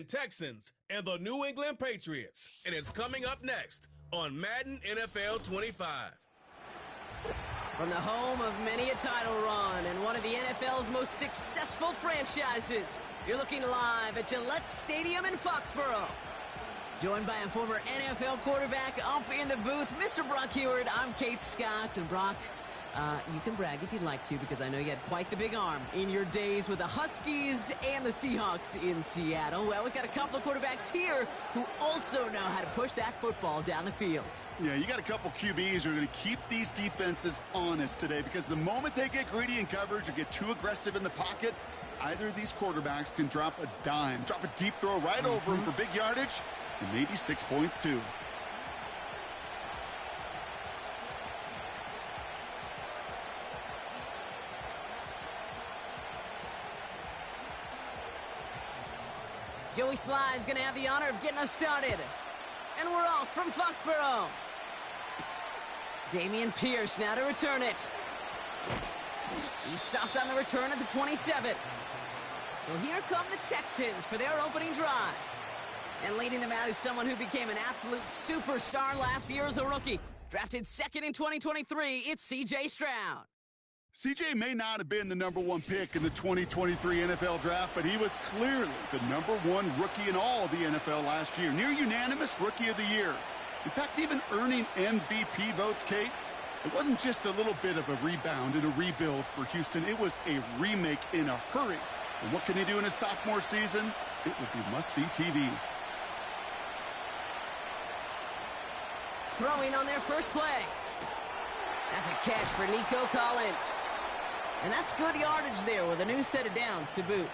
Texans and the New England Patriots, and it's coming up next on Madden NFL 25. From the home of many a title run and one of the NFL's most successful franchises, you're looking live at Gillette Stadium in Foxborough. Joined by a former NFL quarterback up in the booth, Mr. Brock Heward. I'm Kate Scott, and Brock, you can brag if you'd like to, because I know you had quite the big arm in your days with the Huskies and the Seahawks in Seattle. Well, we've got a couple of quarterbacks here who also know how to push that football down the field. Yeah, you got a couple QBs who are going to keep these defenses honest today, because the moment they get greedy in coverage or get too aggressive in the pocket, either of these quarterbacks can drop a dime, drop a deep throw right over him for big yardage, and maybe 6 points too. Joey Sly is going to have the honor of getting us started. And we're off from Foxborough. Dameon Pierce now to return it. He's stopped on the return at the 27. So here come the Texans for their opening drive. And leading them out is someone who became an absolute superstar last year as a rookie. Drafted second in 2023, it's C.J. Stroud. CJ may not have been the #1 pick in the 2023 NFL Draft, but he was clearly the #1 rookie in all of the NFL last year. Near unanimous Rookie of the Year. In fact, even earning MVP votes, Kate. It wasn't just a little bit of a rebound and a rebuild for Houston. It was a remake in a hurry. And what can he do in his sophomore season? It will be must-see TV. Throwing on their first play. That's a catch for Nico Collins. And that's good yardage there with a new set of downs to boot.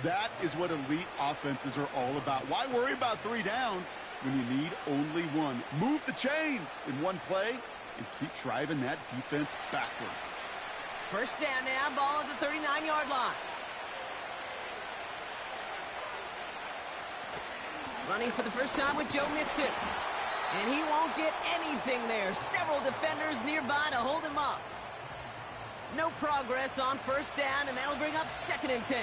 That is what elite offenses are all about. Why worry about 3 downs when you need only 1? Move the chains in one play and keep driving that defense backwards. First down now, ball at the 39-yard line. Running for the first time with Joe Mixon. And he won't get anything there. Several defenders nearby to hold him up. No progress on first down, and that'll bring up 2nd and 10.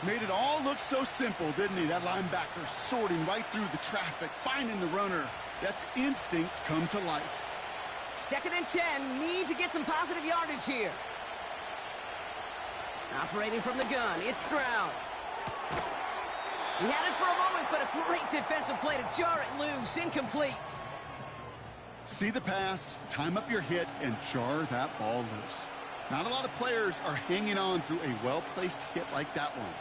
Made it all look so simple, didn't he? That linebacker sorting right through the traffic, finding the runner. That's instincts come to life. 2nd and 10, need to get some positive yardage here. Operating from the gun, it's Stroud. He had it for a moment, but a great defensive play to jar it loose, incomplete. See the pass, time up your hit, and jar that ball loose. Not a lot of players are hanging on through a well-placed hit like that one.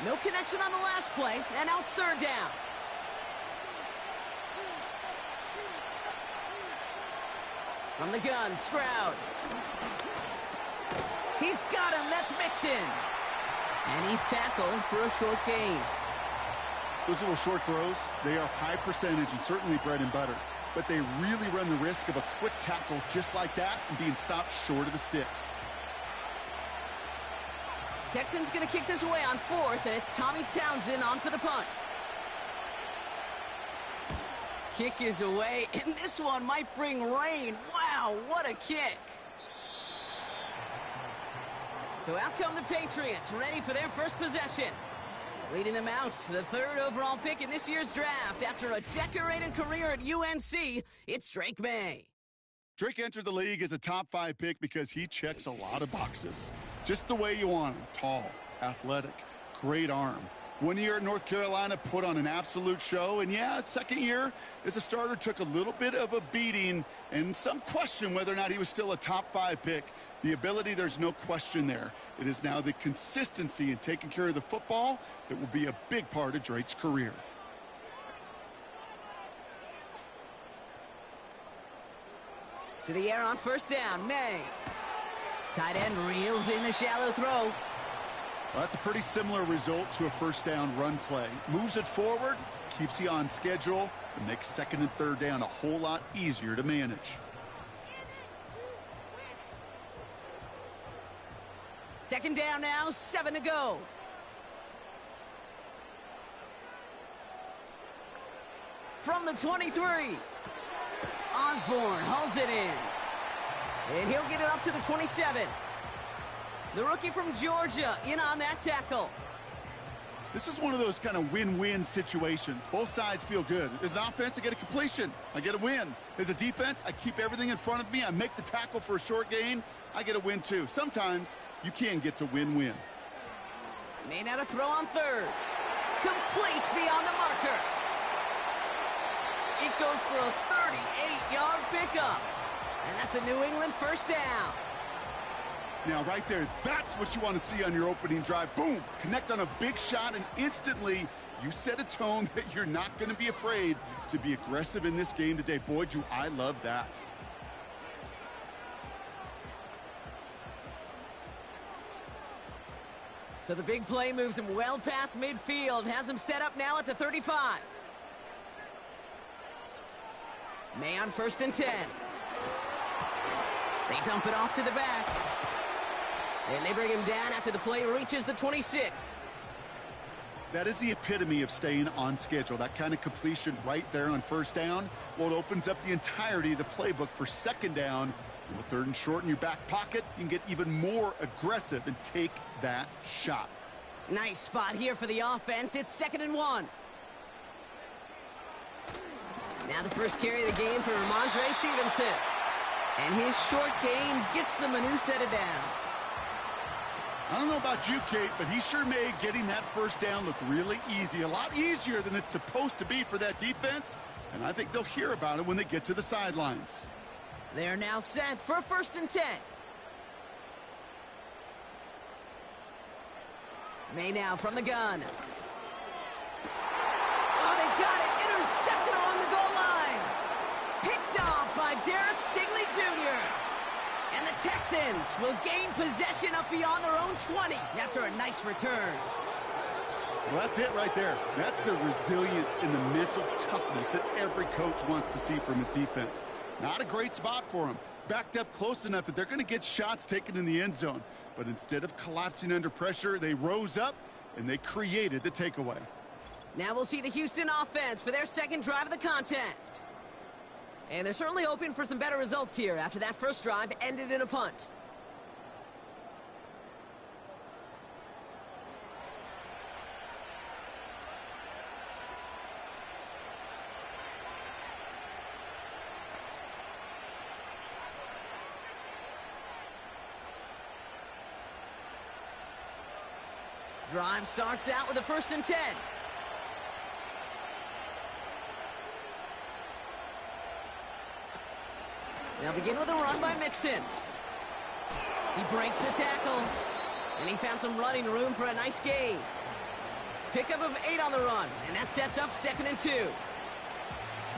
No connection on the last play, and now it's 3rd down. From the gun, Stroud. He's got him, that's Mixon. And he's tackled for a short gain. Those little short throws, they are high percentage and certainly bread and butter. But they really run the risk of a quick tackle just like that and being stopped short of the sticks. Texans going to kick this away on 4th, and it's Tommy Townsend on for the punt. Kick is away, and this one might bring rain. Wow, what a kick. So out come the Patriots, ready for their first possession. Leading them out, the 3rd overall pick in this year's draft. After a decorated career at UNC, it's Drake May. Drake entered the league as a top 5 pick because he checks a lot of boxes. Just the way you want him. Tall, athletic, great arm. 1 year at North Carolina, put on an absolute show. And yeah, 2nd year as a starter took a little bit of a beating and some question whether or not he was still a top 5 pick. The ability, there's no question there. It is now the consistency in taking care of the football that will be a big part of Drake's career. To the air on first down, May. Tight end reels in the shallow throw. Well, that's a pretty similar result to a first down run play. Moves it forward, keeps you on schedule, and makes 2nd and 3rd down a whole lot easier to manage. 2nd down now, 7 to go. From the 23. Osborne hauls it in. And he'll get it up to the 27. The rookie from Georgia in on that tackle. This is one of those kind of win-win situations. Both sides feel good. As an offense, I get a completion. I get a win. As a defense, I keep everything in front of me. I make the tackle for a short gain. I get a win, too. Sometimes you can get to win-win. Made out a throw on third. Complete beyond the marker. It goes for a 38-yard pickup. And that's a New England first down. Now, right there, that's what you want to see on your opening drive. Boom! Connect on a big shot, and instantly you set a tone that you're not going to be afraid to be aggressive in this game today. Boy, do I love that. So the big play moves him well past midfield, has him set up now at the 35. May on 1st and 10. They dump it off to the back. And they bring him down after the play reaches the 26. That is the epitome of staying on schedule. That kind of completion right there on first down. Well, it opens up the entirety of the playbook for second down. With 3rd and short in your back pocket, you can get even more aggressive and take that shot. Nice spot here for the offense. It's 2nd and 1. Now the first carry of the game for Ramondre Stevenson. And his short gain gets them a new set of downs. I don't know about you, Kate, but he sure made getting that first down look really easy. A lot easier than it's supposed to be for that defense. And I think they'll hear about it when they get to the sidelines. They're now set for 1st and 10. May now from the gun. Oh, they got it. Intercepted along the goal line. Picked off by Derek Stingley Jr. And the Texans will gain possession up beyond their own 20 after a nice return. Well, that's it right there. That's the resilience and the mental toughness that every coach wants to see from his defense. Not a great spot for him. Backed up close enough that they're going to get shots taken in the end zone. But instead of collapsing under pressure, they rose up and they created the takeaway. Now we'll see the Houston offense for their second drive of the contest. And they're certainly hoping for some better results here after that first drive ended in a punt. Drive starts out with a 1st and 10. Now begin with a run by Mixon. He breaks the tackle, and he found some running room for a nice gain. Pickup of 8 on the run, and that sets up 2nd and 2.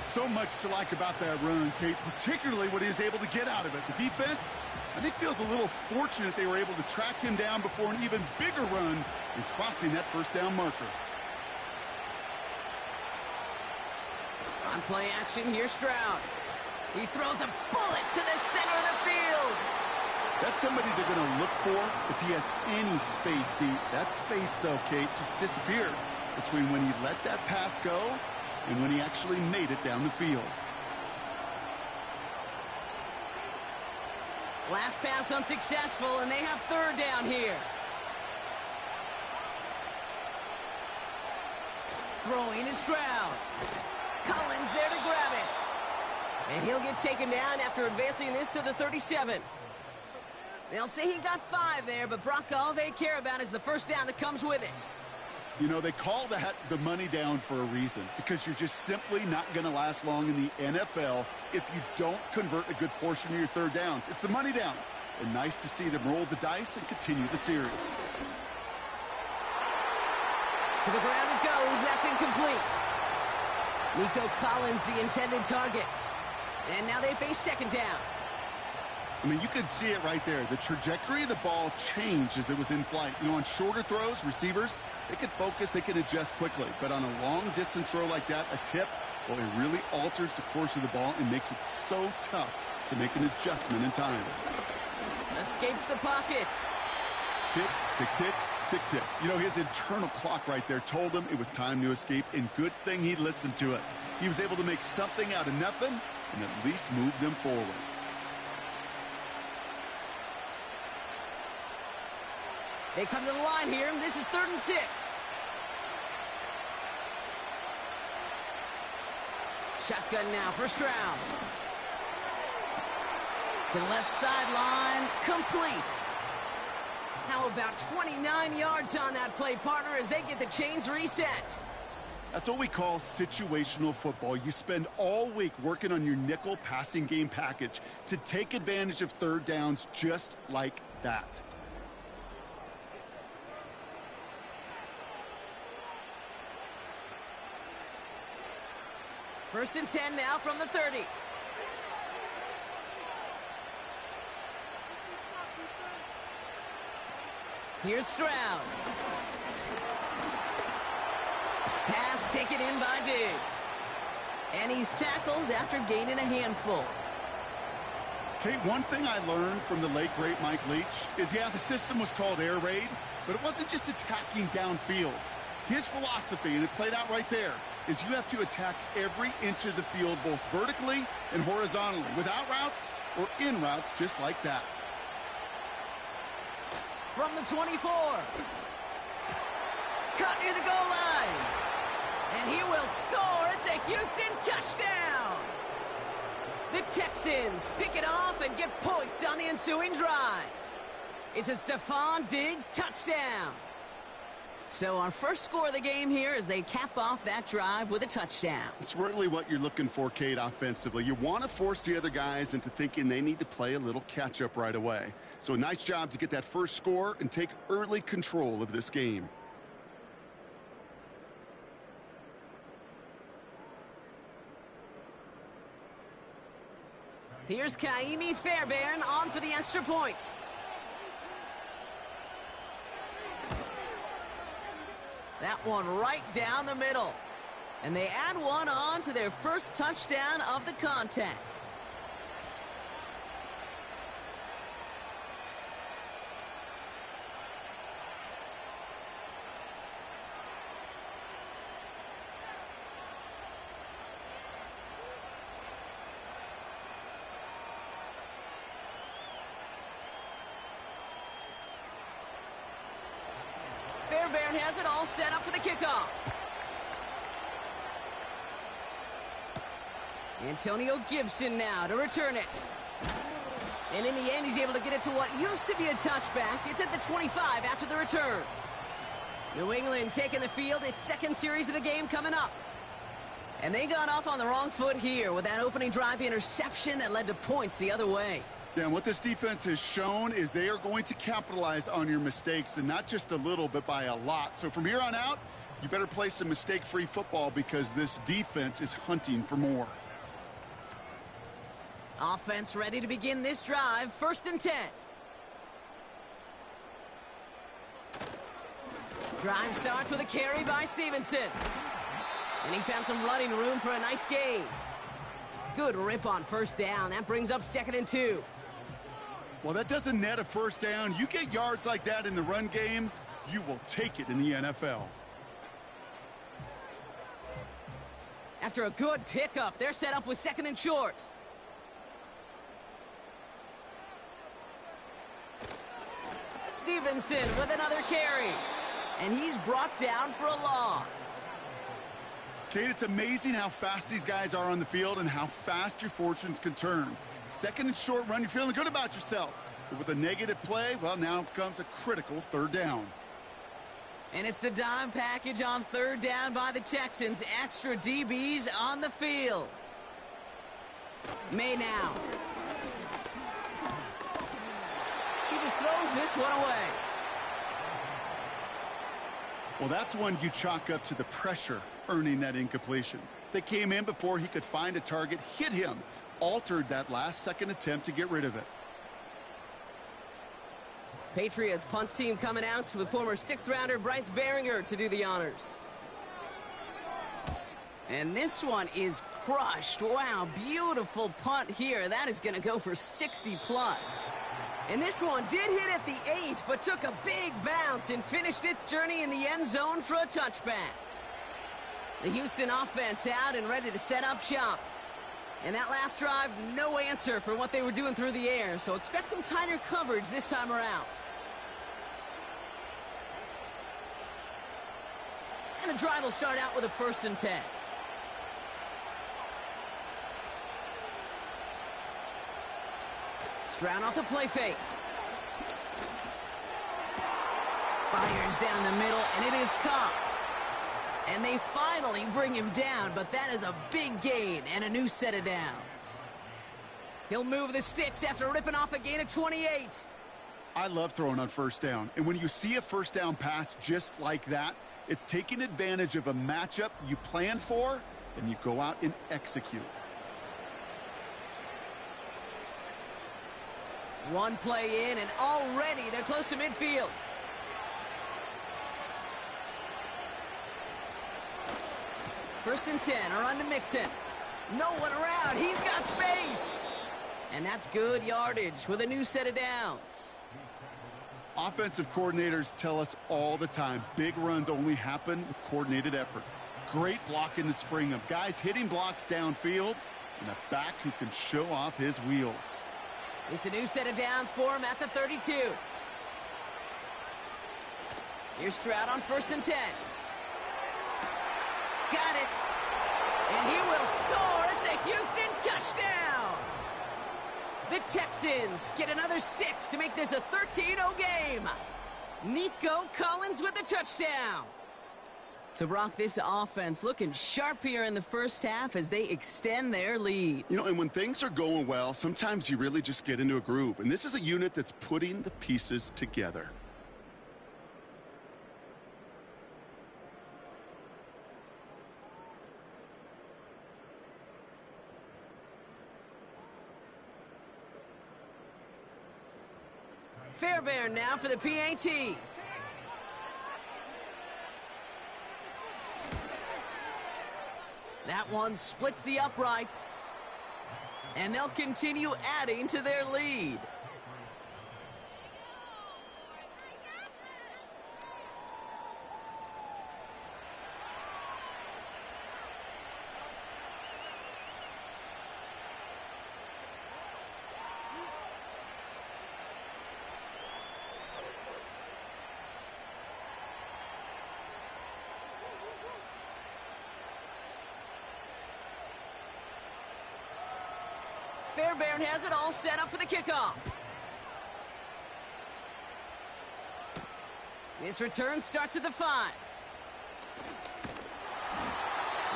So much to like about that run, Kate, particularly what he was able to get out of it. The defense, I think, feels a little fortunate they were able to track him down before an even bigger run and crossing that first down marker. On play action, here's Stroud. He throws a bullet to the center of the field. That's somebody they're going to look for if he has any space deep. That space, though, Kate, just disappeared between when he let that pass go and when he actually made it down the field. Last pass unsuccessful, and they have 3rd down here. Throwing is Stroud. Collins there to grab it. And he'll get taken down after advancing this to the 37. They'll say he got 5 there, but Brock, all they care about is the first down that comes with it. You know, they call that the money down for a reason, because you're just simply not going to last long in the NFL if you don't convert a good portion of your 3rd downs. It's the money down. And nice to see them roll the dice and continue the series. To the ground it goes. That's incomplete. Nico Collins, the intended target. And now they face 2nd down. I mean, you could see it right there. The trajectory of the ball changed as it was in flight. You know, on shorter throws, receivers, they can focus, they can adjust quickly. But on a long-distance throw like that, a tip, well, it really alters the course of the ball and makes it so tough to make an adjustment in time. Escapes the pocket. Tick, tick, tick, tick, tick. You know, his internal clock right there told him it was time to escape, and good thing he listened to it. He was able to make something out of nothing and at least move them forward. They come to the line here. This is 3rd and 6. Shotgun now, first round. To the left sideline, complete. How about 29 yards on that play, partner, as they get the chains reset? That's what we call situational football. You spend all week working on your nickel passing game package to take advantage of third downs just like that. First and 10 now from the 30. Here's Stroud. Pass taken in by Diggs. And he's tackled after gaining a handful. Okay, one thing I learned from the late, great Mike Leach is, yeah, the system was called air raid, but it wasn't just attacking downfield. His philosophy, and it played out right there, is you have to attack every inch of the field, both vertically and horizontally, without routes or in routes, just like that. From the 24. Cut near the goal line. And he will score. It's a Houston touchdown. The Texans pick it off and get points on the ensuing drive. It's a Stephon Diggs touchdown. So our first score of the game here as they cap off that drive with a touchdown. It's really what you're looking for, Kate, offensively. You want to force the other guys into thinking they need to play a little catch-up right away. So a nice job to get that first score and take early control of this game. Here's Kaimi Fairbairn on for the extra point. That one right down the middle. And they add one on to their first touchdown of the contest. Fairbairn has it all set up for the kickoff. Antonio Gibson now to return it. And in the end, he's able to get it to what used to be a touchback. It's at the 25 after the return. New England taking the field. Its second series of the game coming up. And they got off on the wrong foot here with that opening drive interception that led to points the other way. Yeah, and what this defense has shown is they are going to capitalize on your mistakes, and not just a little, but by a lot. So from here on out, you better play some mistake-free football because this defense is hunting for more. Offense ready to begin this drive. 1st and 10. Drive starts with a carry by Stevenson. And he found some running room for a nice gain. Good rip on first down. That brings up 2nd and 2. Well, that doesn't net a first down. You get yards like that in the run game, you will take it in the NFL. After a good pickup, they're set up with 2nd and short. Stevenson with another carry. And he's brought down for a loss. Kate, it's amazing how fast these guys are on the field and how fast your fortunes can turn. 2nd and short run, you're feeling good about yourself. But with a negative play, well, now comes a critical 3rd down. And it's the dime package on 3rd down by the Texans. Extra DBs on the field. May now. He just throws this one away. Well, that's one you chalk up to the pressure earning that incompletion. They came in before he could find a target, hit him, altered that last-second attempt to get rid of it. Patriots punt team coming out with former 6th-rounder Bryce Baringer to do the honors. And this one is crushed. Wow, beautiful punt here. That is going to go for 60+. And this one did hit at the 8, but took a big bounce and finished its journey in the end zone for a touchback. The Houston offense out and ready to set up shop. And that last drive, no answer for what they were doing through the air, so expect some tighter coverage this time around. And the drive will start out with a 1st and 10. Stroud off the play fake. Fires down the middle, and it is caught. And they finally bring him down, but that is a big gain and a new set of downs. He'll move the sticks after ripping off a gain of 28. I love throwing on 1st down. And when you see a 1st down pass just like that, it's taking advantage of a matchup you plan for, and you go out and execute. One play in, and already they're close to midfield. First and 10, a run to Mixon. No one around, he's got space. And that's good yardage with a new set of downs. Offensive coordinators tell us all the time, big runs only happen with coordinated efforts. Great blocking to spring them. Guys hitting blocks downfield, and a back who can show off his wheels. It's a new set of downs for him at the 32. Here's Stroud on 1st and 10. Got it. And he will score. It's a Houston touchdown. The Texans get another 6 to make this a 13-0 game. Nico Collins with the touchdown. So, Brock, this offense looking sharp here in the first half as they extend their lead. You know, and when things are going well, sometimes you really just get into a groove. And this is a unit that's putting the pieces together. Fairbairn now for the PAT. That one splits the uprights. And they'll continue adding to their lead. Fairbairn has it all set up for the kickoff. This return starts at the 5.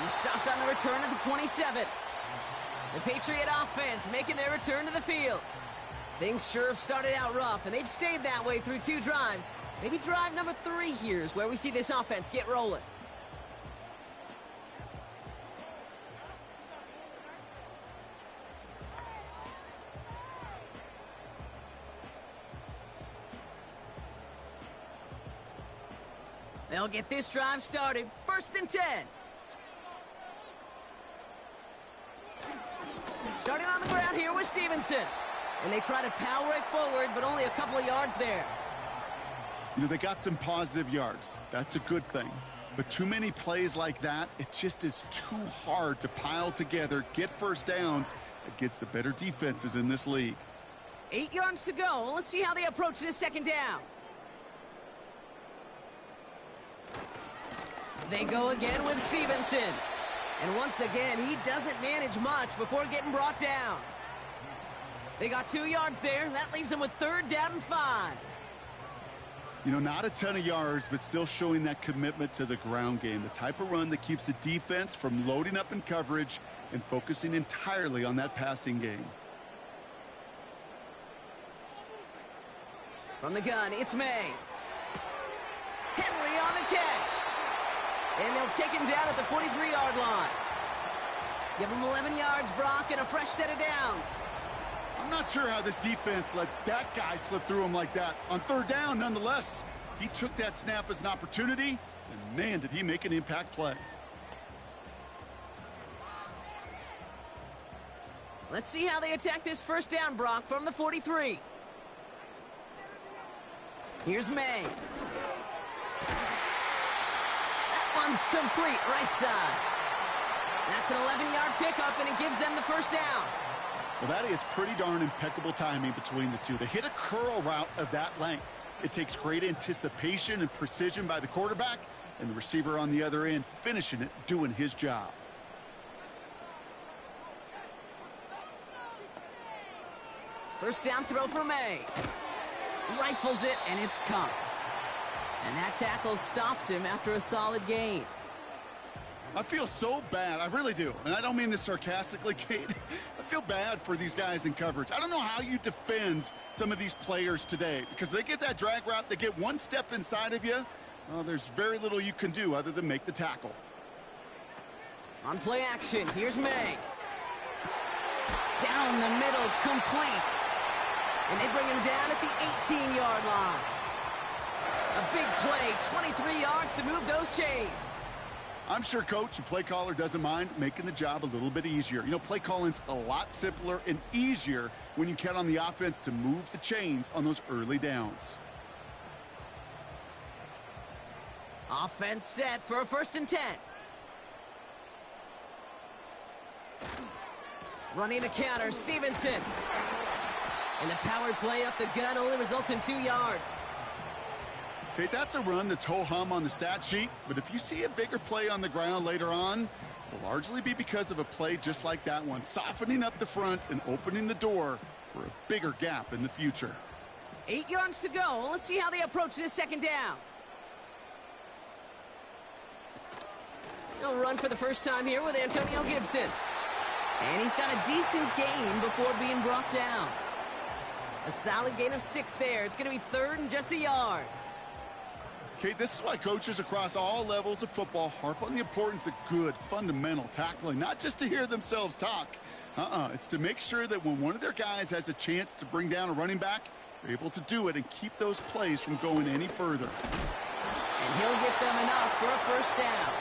He stopped on the return at the 27. The Patriot offense making their return to the field. Things sure have started out rough, and they've stayed that way through 2 drives. Maybe drive number 3 here is where we see this offense get rolling. They'll get this drive started. 1st and 10. Starting on the ground here with Stevenson. And they try to power it forward, but only a couple of yards there. You know, they got some positive yards. That's a good thing. But too many plays like that, it just is too hard to pile together, get 1st downs against the better defenses in this league. 8 yards to go. Well, let's see how they approach this 2nd down. They go again with Stevenson. And once again, he doesn't manage much before getting brought down. They got 2 yards there. That leaves them with 3rd down and 5. You know, not a ton of yards, but still showing that commitment to the ground game. The type of run that keeps the defense from loading up in coverage and focusing entirely on that passing game. From the gun, it's May. Henry on the catch. And they'll take him down at the 43-yard line. Give him 11 yards, Brock, and a fresh set of downs. I'm not sure how this defense let that guy slip through him like that. On 3rd down, nonetheless, he took that snap as an opportunity, and man, did he make an impact play. Let's see how they attack this 1st down, Brock, from the 43. Here's May. One's complete, right side. That's an 11-yard pickup, and it gives them the 1st down. Well, that is pretty darn impeccable timing between the two. They hit a curl route of that length. It takes great anticipation and precision by the quarterback, and the receiver on the other end finishing it, doing his job. First down throw for May. Rifles it, and it's caught. And that tackle stops him after a solid gain. I feel so bad. I really do. And I don't mean this sarcastically, Kate. I feel bad for these guys in coverage. I don't know how you defend some of these players today because they get that drag route, they get one step inside of you. Well, there's very little you can do other than make the tackle. On play action, here's May. Down the middle, complete. And they bring him down at the 18-yard line. A big play, 23 yards to move those chains. I'm sure coach and play caller doesn't mind making the job a little bit easier. You know, play calling's a lot simpler and easier when you count on the offense to move the chains on those early downs. Offense set for a 1st and 10. Running the counter, Stevenson. And the power play up the gut only results in 2 yards. Okay, that's a run that's ho-hum on the stat sheet, but if you see a bigger play on the ground later on, it'll largely be because of a play just like that one, softening up the front and opening the door for a bigger gap in the future. 8 yards to go. Let's see how they approach this 2nd down. He'll run for the first time here with Antonio Gibson. And he's got a decent gain before being brought down. A solid gain of 6 there. It's going to be 3rd and just a yard. Okay, this is why coaches across all levels of football harp on the importance of good, fundamental tackling, not just to hear themselves talk. It's to make sure that when one of their guys has a chance to bring down a running back, they're able to do it and keep those plays from going any further. And he'll get them enough for a 1st down.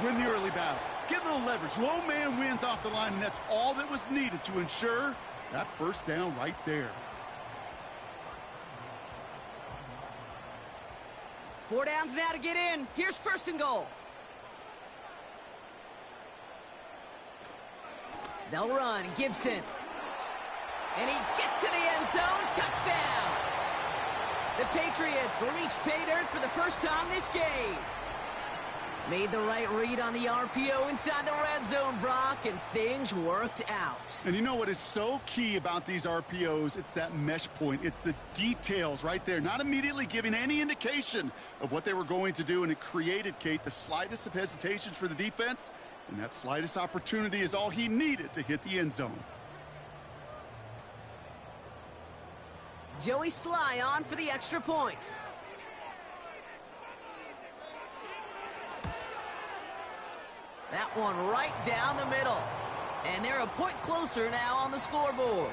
Win the early battle. Get a little leverage. Low man wins off the line, and that's all that was needed to ensure that 1st down right there. 4 downs now to get in. Here's 1st and goal. They'll run. Gibson. And he gets to the end zone. Touchdown. The Patriots reach pay dirt for the first time this game. Made the right read on the RPO inside the red zone, Brock, and things worked out. And you know what is so key about these RPOs? It's that mesh point. It's the details right there, not immediately giving any indication of what they were going to do, and it created, Kate, the slightest of hesitations for the defense, and that slightest opportunity is all he needed to hit the end zone. Joey Sly on for the extra point. That one right down the middle. And they're a point closer now on the scoreboard.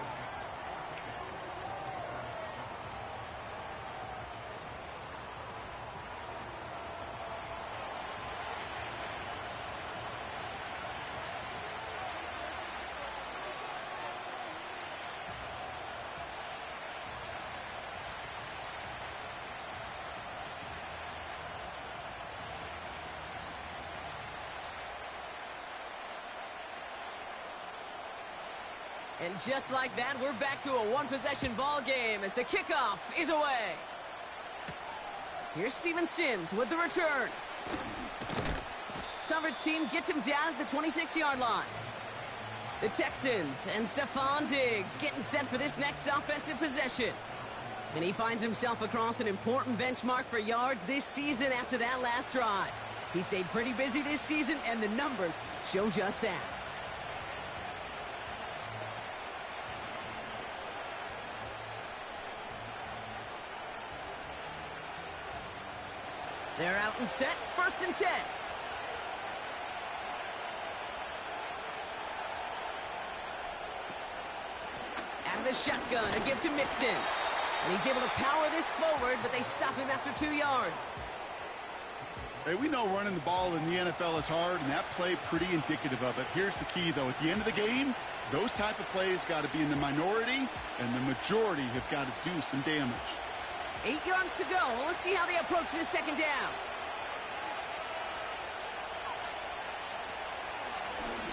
And just like that, we're back to a one-possession ball game as the kickoff is away. Here's Steven Sims with the return. Coverage team gets him down at the 26-yard line. The Texans and Stephon Diggs getting set for this next offensive possession. And he finds himself across an important benchmark for yards this season after that last drive. He stayed pretty busy this season, and the numbers show just that. They're out and set, 1st and 10. Out of the shotgun, a give to Mixon. And he's able to power this forward, but they stop him after 2 yards. Hey, we know running the ball in the NFL is hard, and that play pretty indicative of it. Here's the key, though. At the end of the game, those type of plays got to be in the minority, and the majority have got to do some damage. 8 yards to go. Let's see how they approach this 2nd down.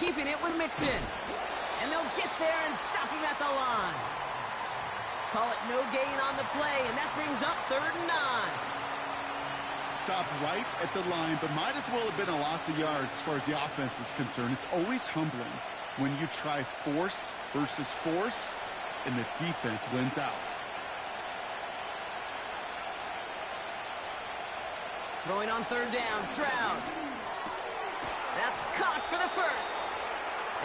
Keeping it with Mixon. And they'll get there and stop him at the line. Call it no gain on the play, and that brings up 3rd and 9. stopped right at the line, but might as well have been a loss of yards as far as the offense is concerned. It's always humbling when you try force versus force, and the defense wins out. Throwing on third down, Stroud. That's caught for the first.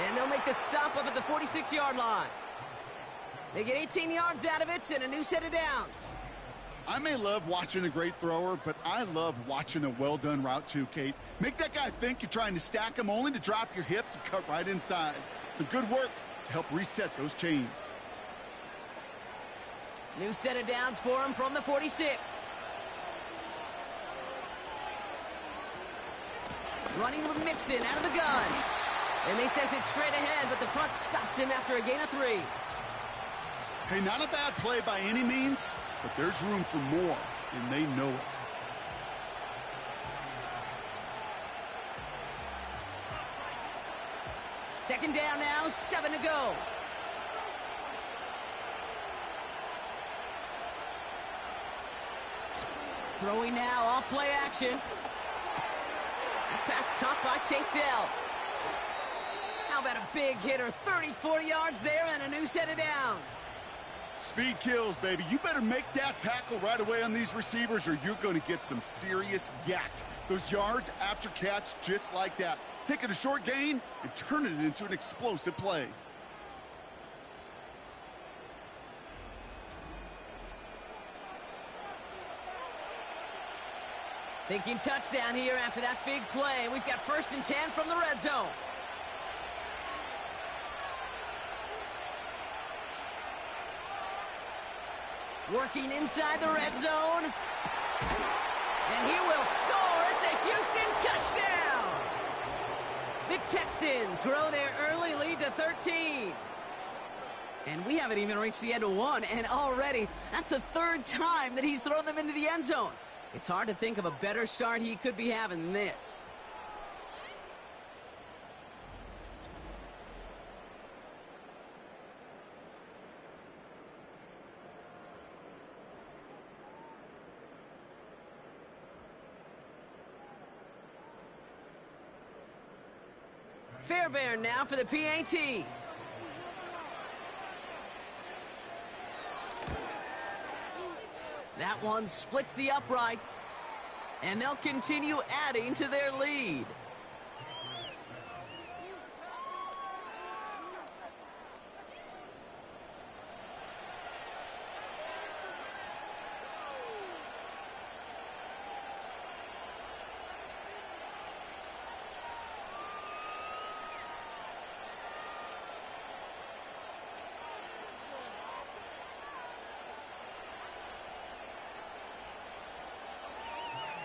And they'll make the stop up at the 46-yard line. They get 18 yards out of it and a new set of downs. I may love watching a great thrower, but I love watching a well-done route too, Kate. Make that guy think you're trying to stack him only to drop your hips and cut right inside. Some good work to help reset those chains. New set of downs for him from the 46. Running with Mixon out of the gun. And they sent it straight ahead, but the front stops him after a gain of 3. Hey, not a bad play by any means, but there's room for more, and they know it. Second down now, 7 to go. Throwing now, off play action. Pass caught by Tank Dell. How about a big hitter? 30, 40 yards there and a new set of downs. Speed kills, baby. You better make that tackle right away on these receivers or you're going to get some serious yak. Those yards after catch just like that. Taking a short gain and turning it into an explosive play. Thinking touchdown here after that big play. We've got 1st and 10 from the red zone. Working inside the red zone. And he will score. It's a Houston touchdown. The Texans grow their early lead to 13. And we haven't even reached the end of one, and already that's the 3rd time that he's thrown them into the end zone. It's hard to think of a better start he could be having than this. Fairbairn now for the PAT. That one splits the uprights, and they'll continue adding to their lead.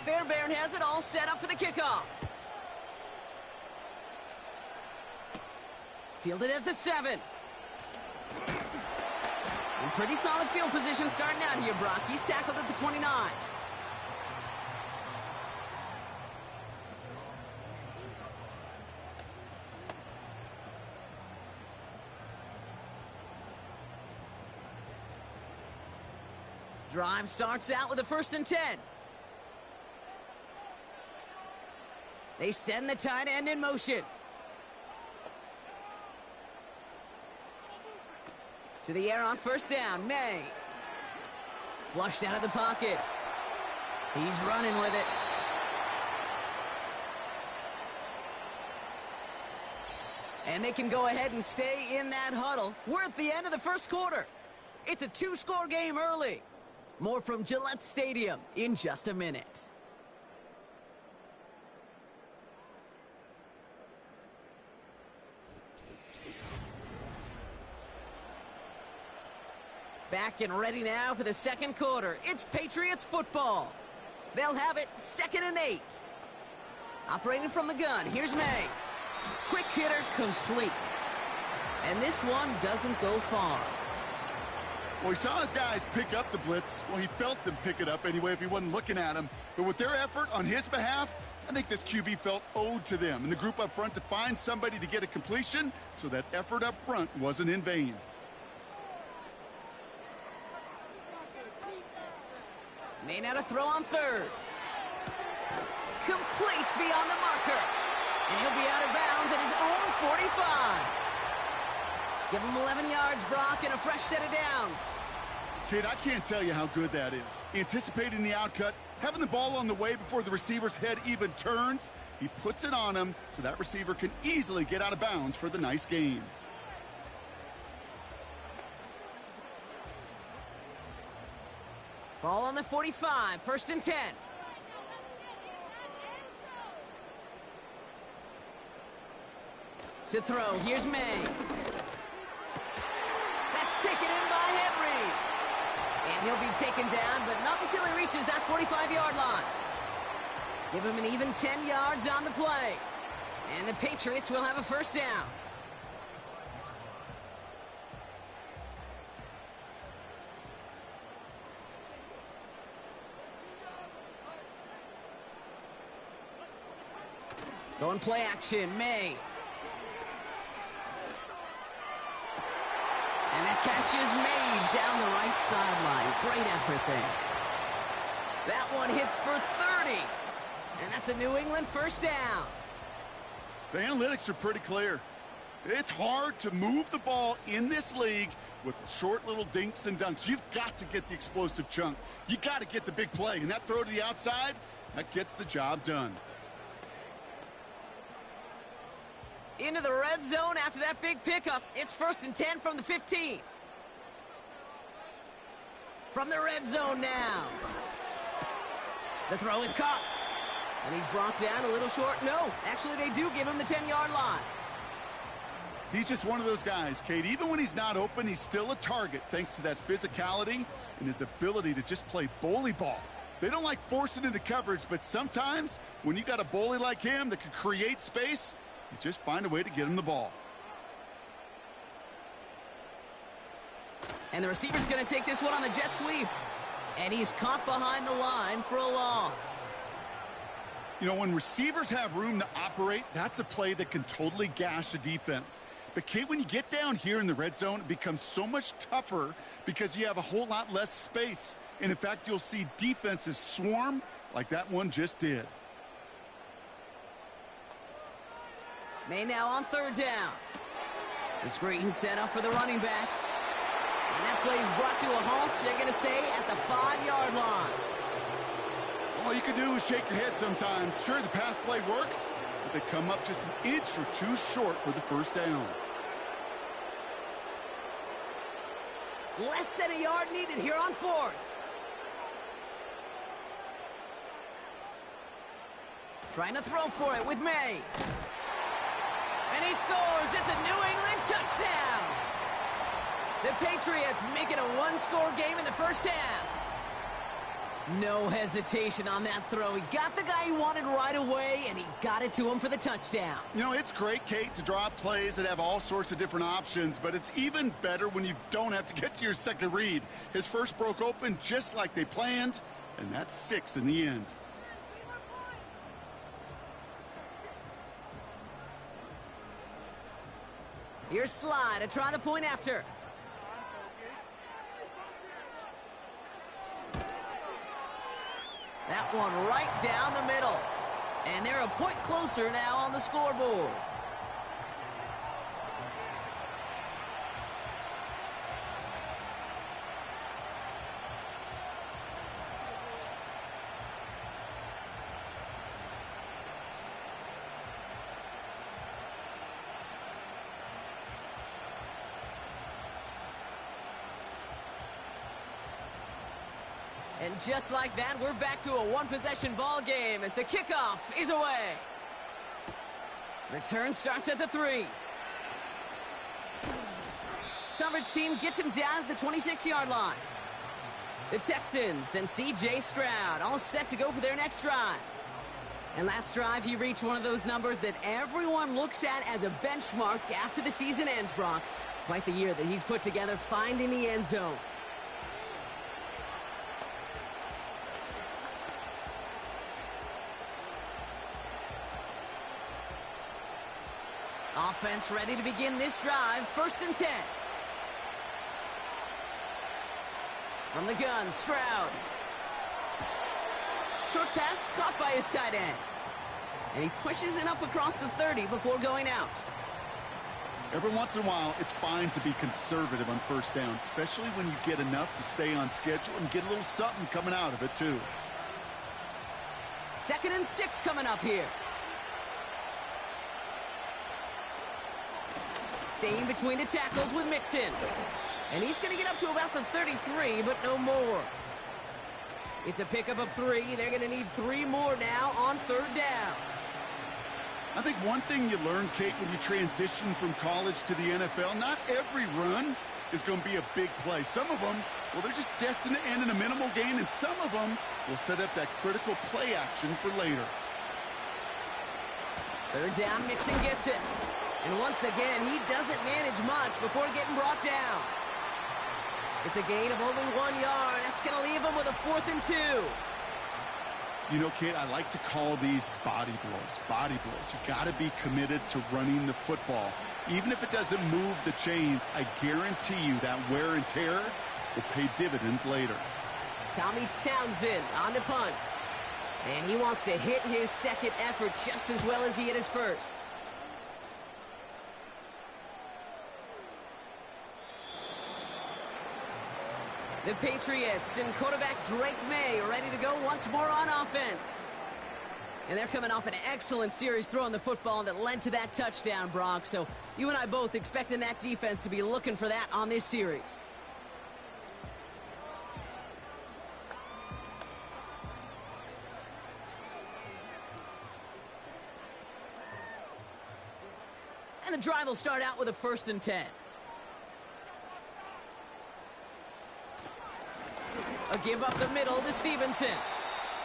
Fairbairn has it all set up for the kickoff. Fielded at the 7. In pretty solid field position starting out here, Brock. He's tackled at the 29. Drive starts out with a 1st and 10. They send the tight end in motion. To the air on 1st down, May. Flushed out of the pocket. He's running with it. And they can go ahead and stay in that huddle. We're at the end of the 1st quarter. It's a 2-score game early. More from Gillette Stadium in just a minute. Back and ready now for the 2nd quarter. It's Patriots football. They'll have it 2nd and 8. Operating from the gun, here's May. Quick hitter complete. And this one doesn't go far. Well, he saw his guys pick up the blitz. Well, he felt them pick it up anyway if he wasn't looking at him. But with their effort on his behalf, I think this QB felt owed to them and the group up front to find somebody to get a completion so that effort up front wasn't in vain. May now to throw on 3rd. Complete beyond the marker. And he'll be out of bounds at his own 45. Give him 11 yards, Brock, and a fresh set of downs. Kid, I can't tell you how good that is. Anticipating the outcut, having the ball on the way before the receiver's head even turns, he puts it on him so that receiver can easily get out of bounds for the nice gain. Ball on the 45, 1st and 10. To throw, here's May. That's taken in by Henry. And he'll be taken down, but not until he reaches that 45-yard line. Give him an even 10 yards on the play. And the Patriots will have a 1st down. Going play action, May. And that catch is made down the right sideline. Great effort there. That one hits for 30. And that's a New England 1st down. The analytics are pretty clear. It's hard to move the ball in this league with short little dinks and dunks. You've got to get the explosive chunk. You got to get the big play. And that throw to the outside, that gets the job done. Into the red zone after that big pickup. It's 1st and 10 from the 15. From the red zone now. The throw is caught. And he's brought down a little short. No, actually they do give him the 10-yard line. He's just one of those guys, Kate. Even when he's not open, he's still a target thanks to that physicality and his ability to just play bully ball. They don't like forcing into coverage, but sometimes when you got a bully like him that can create space, you just find a way to get him the ball. And the receiver's going to take this one on the jet sweep. And he's caught behind the line for a loss. You know, when receivers have room to operate, that's a play that can totally gash a defense. But, Kate, when you get down here in the red zone, it becomes so much tougher because you have a whole lot less space. And, in fact, you'll see defenses swarm like that one just did. May now on 3rd down. The screen set up for the running back. And that play is brought to a halt, they're going to say, at the 5-yard line. All you can do is shake your head sometimes. Sure, the pass play works, but they come up just an inch or two short for the 1st down. Less than a yard needed here on 4th. Trying to throw for it with May. And he scores. It's a New England touchdown. The Patriots make it a one-score game in the 1st half. No hesitation on that throw. He got the guy he wanted right away, and he got it to him for the touchdown. You know, it's great, Kate, to draw up plays that have all sorts of different options, but it's even better when you don't have to get to your second read. His first broke open just like they planned, and that's 6 in the end. Here's Sly to try the point after. That one right down the middle. And they're a point closer now on the scoreboard. And just like that, we're back to a one-possession ball game as the kickoff is away. Return starts at the 3. Coverage team gets him down at the 26-yard line. The Texans and C.J. Stroud all set to go for their next drive. And last drive, he reached one of those numbers that everyone looks at as a benchmark after the season ends, Brock. Quite the year that he's put together, finding the end zone. Offense ready to begin this drive. 1st and 10. From the gun, Stroud. Short pass caught by his tight end. And he pushes it up across the 30 before going out. Every once in a while, it's fine to be conservative on first down, especially when you get enough to stay on schedule and get a little something coming out of it, too. 2nd and 6 coming up here. Staying between the tackles with Mixon. And he's going to get up to about the 33, but no more. It's a pickup of 3. They're going to need 3 more now on 3rd down. I think one thing you learn, Kate, when you transition from college to the NFL, not every run is going to be a big play. Some of them, well, they're just destined to end in a minimal gain, and some of them will set up that critical play action for later. 3rd down, Mixon gets it. And once again, he doesn't manage much before getting brought down. It's a gain of only 1 yard. That's going to leave him with a 4th and 2. You know, Kate, I like to call these body blows. Body blows. You got to be committed to running the football. Even if it doesn't move the chains, I guarantee you that wear and tear will pay dividends later. Tommy Townsend on the punt. And he wants to hit his 2nd effort just as well as he hit his 1st. The Patriots and quarterback Drake May are ready to go once more on offense. And they're coming off an excellent series throwing the football that led to that touchdown, Brock. So you and I both expecting that defense to be looking for that on this series. And the drive will start out with a 1st and 10. A give up the middle to Stevenson.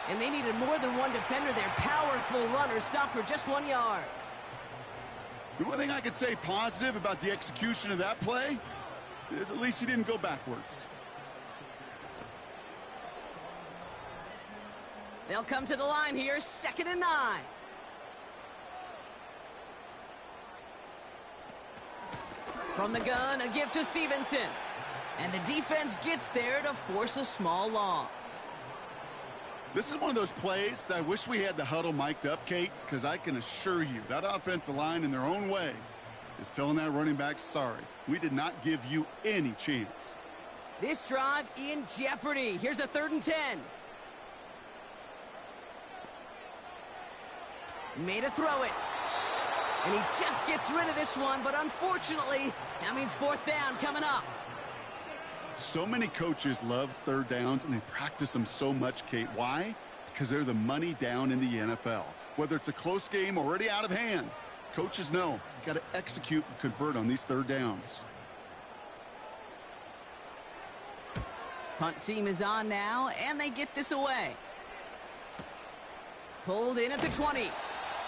And they needed more than one defender. Their powerful runner stopped for just 1 yard. The one thing I could say positive about the execution of that play is at least he didn't go backwards. They'll come to the line here, 2nd and 9. From the gun, a give to Stevenson. And the defense gets there to force a small loss. This is one of those plays that I wish we had the huddle mic'd up, Kate, because I can assure you that offensive line in their own way is telling that running back, sorry, we did not give you any chance. This drive in jeopardy. Here's a 3rd and 10. Made a throw it. And he just gets rid of this one, but unfortunately, that means 4th down coming up. So many coaches love 3rd downs, and they practice them so much, Kate. Why? Because they're the money down in the NFL. Whether it's a close game already out of hand, coaches know you got to execute and convert on these 3rd downs. Punt team is on now, and they get this away. Pulled in at the 20,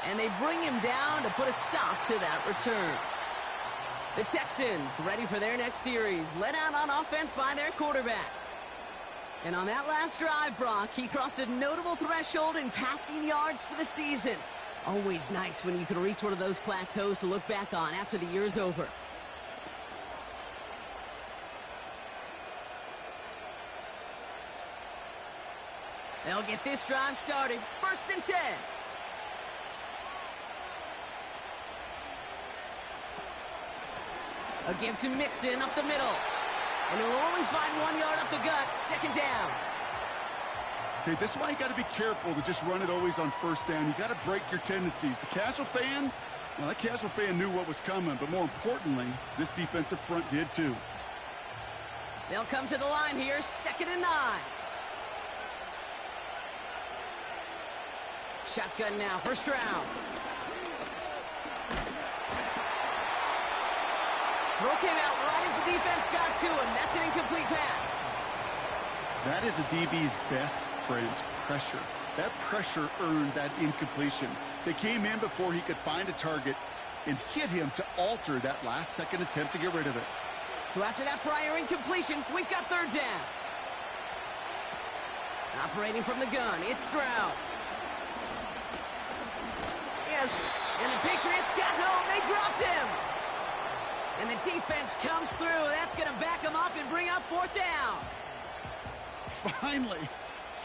and they bring him down to put a stop to that return. The Texans ready for their next series, led out on offense by their quarterback. And on that last drive, Brock, he crossed a notable threshold in passing yards for the season. Always nice when you can reach one of those plateaus to look back on after the year's over. They'll get this drive started. 1st and 10. A give to Mixon up the middle. And he'll only find 1 yard up the gut. 2nd down. Okay, this is why you got to be careful to just run it always on 1st down. You got to break your tendencies. The casual fan, well, that casual fan knew what was coming, but more importantly, this defensive front did too. They'll come to the line here, 2nd and 9. Shotgun now, 1st round. Throw came out right as the defense got to him. That's an incomplete pass. That is a DB's best friend, pressure. That pressure earned that incompletion. They came in before he could find a target and hit him to alter that last-second attempt to get rid of it. So after that prior incompletion, we've got 3rd down. Operating from the gun, it's Stroud. Yes, and the Patriots got home. They dropped him. And the defense comes through. That's going to back them up and bring up 4th down.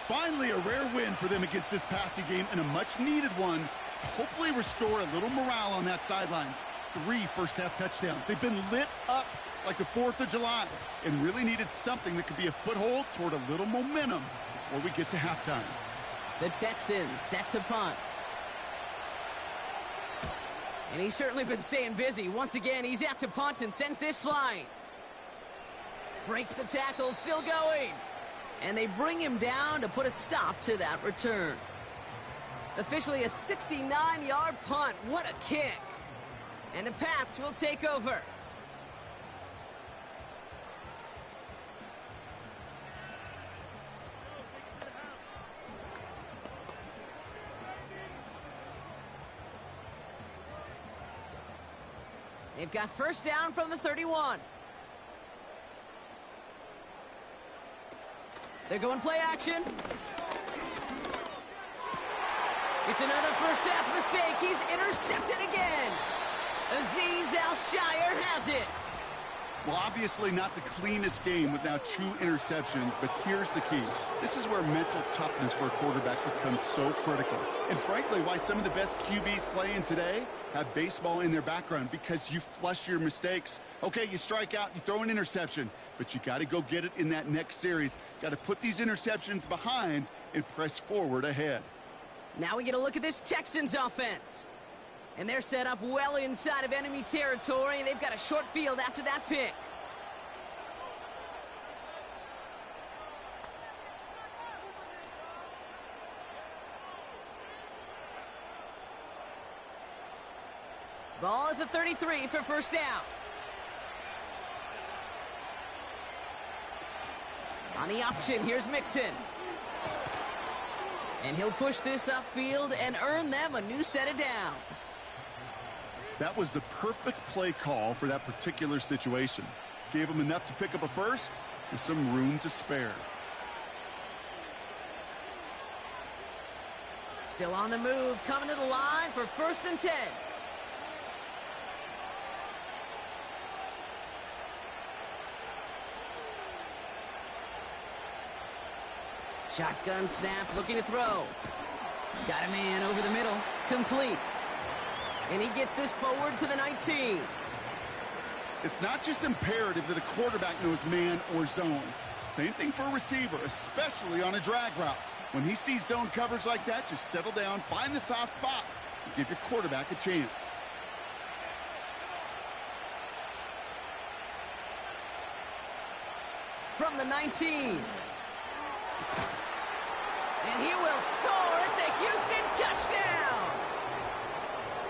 Finally, a rare win for them against this passing game, and a much-needed one to hopefully restore a little morale on that sidelines. 3 first-half touchdowns. They've been lit up like the 4th of July and really needed something that could be a foothold toward a little momentum before we get to halftime. The Texans set to punt. And he's certainly been staying busy. Once again, he's out to punt and sends this flying. Breaks the tackle, still going. And they bring him down to put a stop to that return. Officially a 69-yard punt. What a kick. And the Pats will take over. They've got first down from the 31. They're going play action. It's another first half mistake. He's intercepted again. Azeez Al-Shire has it. Well, obviously not the cleanest game with now 2 interceptions, but here's the key. This is where mental toughness for a quarterback becomes so critical. And frankly, why some of the best QBs playing today have baseball in their background, because you flush your mistakes. Okay, you strike out, you throw an interception, but you got to go get it in that next series. Got to put these interceptions behind and press forward ahead. Now we get a look at this Texans offense. And they're set up well inside of enemy territory. They've got a short field after that pick. Ball at the 33 for first down. On the option, here's Mixon. And he'll push this upfield and earn them a new set of downs. That was the perfect play call for that particular situation. Gave him enough to pick up a first with some room to spare. Still on the move, coming to the line for 1st and 10. Shotgun snap, looking to throw. Got a man over the middle, complete. And he gets this forward to the 19. It's not just imperative that a quarterback knows man or zone. Same thing for a receiver, especially on a drag route. When he sees zone coverage like that, just settle down, find the soft spot, and give your quarterback a chance. From the 19. And he will score. It's a Houston touchdown.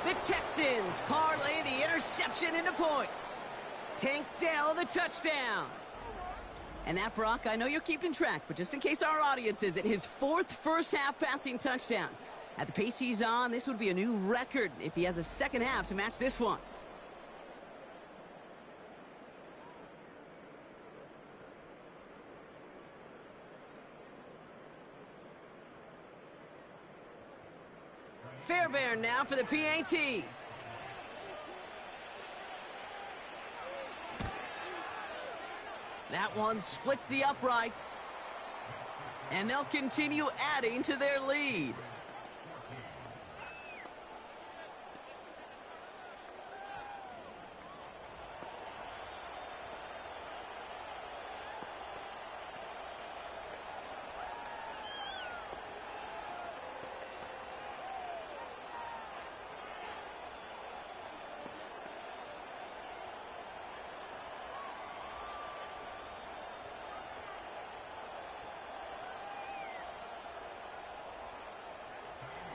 The Texans parlay the interception into points. Tank Dell the touchdown. And that, Brock, I know you're keeping track, but just in case our audience isn't, his 4th first-half passing touchdown. At the pace he's on, this would be a new record if he has a second half to match this one. Fairbairn now for the PAT. That one splits the uprights. And they'll continue adding to their lead.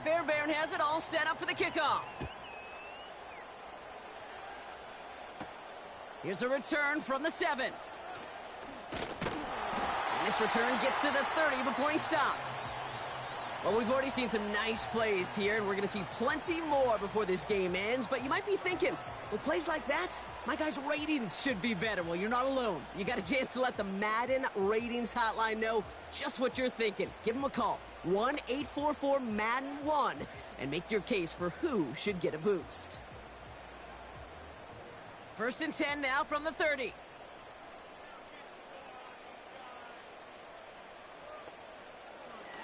Fairbairn has it all set up for the kickoff. Here's a return from the 7. And this return gets to the 30 before he stopped. Well, we've already seen some nice plays here, and we're going to see plenty more before this game ends. But you might be thinking, with plays like that, my guys' ratings should be better. Well, you're not alone. You got a chance to let the Madden Ratings Hotline know just what you're thinking. Give them a call, 1-844-MADDEN-1, and make your case for who should get a boost. 1st and 10 now from the 30.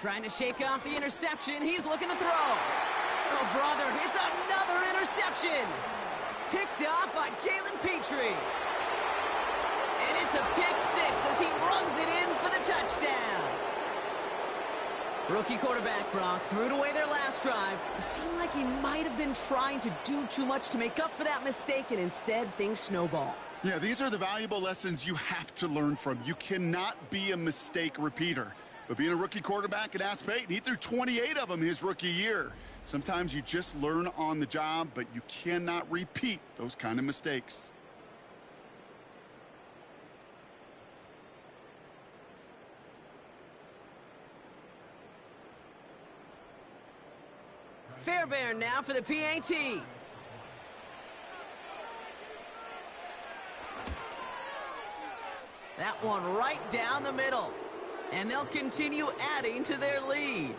Trying to shake off the interception. He's looking to throw. Oh, brother, it's another interception. Picked off by Jalen Petrie. And it's a pick six as he runs it in for the touchdown. Rookie quarterback Brock threw it away their last drive. It seemed like he might have been trying to do too much to make up for that mistake, and instead things snowball. Yeah, these are the valuable lessons you have to learn from. You cannot be a mistake repeater. But being a rookie quarterback at Ask Peyton, he threw 28 of them his rookie year. Sometimes you just learn on the job, but you cannot repeat those kind of mistakes. Fairbairn now for the PAT. That one right down the middle. And they'll continue adding to their lead.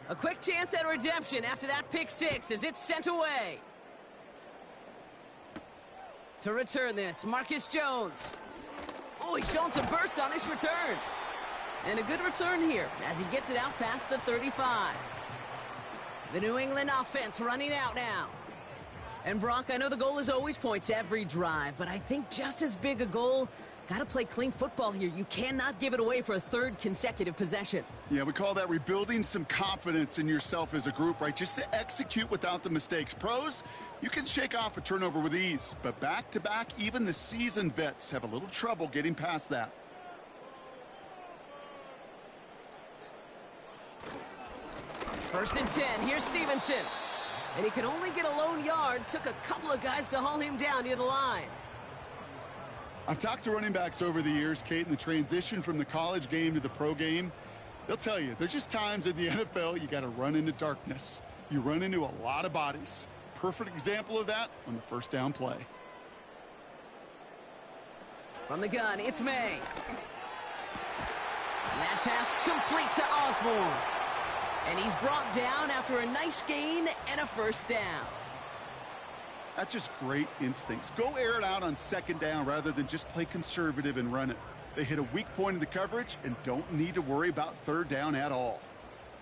A quick chance at redemption after that pick six as it's sent away. To return this, Marcus Jones. Oh, he's showing some burst on this return. And a good return here as he gets it out past the 35. The New England offense running out now. And Brock, I know the goal is always points every drive, but I think just as big a goal, got to play clean football here. You cannot give it away for a third consecutive possession. Yeah, we call that rebuilding some confidence in yourself as a group, right? Just to execute without the mistakes. Pros, you can shake off a turnover with ease, but back-to-back, even the seasoned vets have a little trouble getting past that. First and 10, here's Stevenson. And he could only get a lone yard, took a couple of guys to haul him down near the line. I've talked to running backs over the years, Kate, in the transition from the college game to the pro game. They'll tell you, there's just times in the NFL you got to run into darkness. You run into a lot of bodies. Perfect example of that on the first down play. From the gun, it's May. And that pass complete to Osborne. And he's brought down after a nice gain and a first down. That's just great instincts. Go air it out on second down rather than just play conservative and run it. They hit a weak point in the coverage and don't need to worry about third down at all.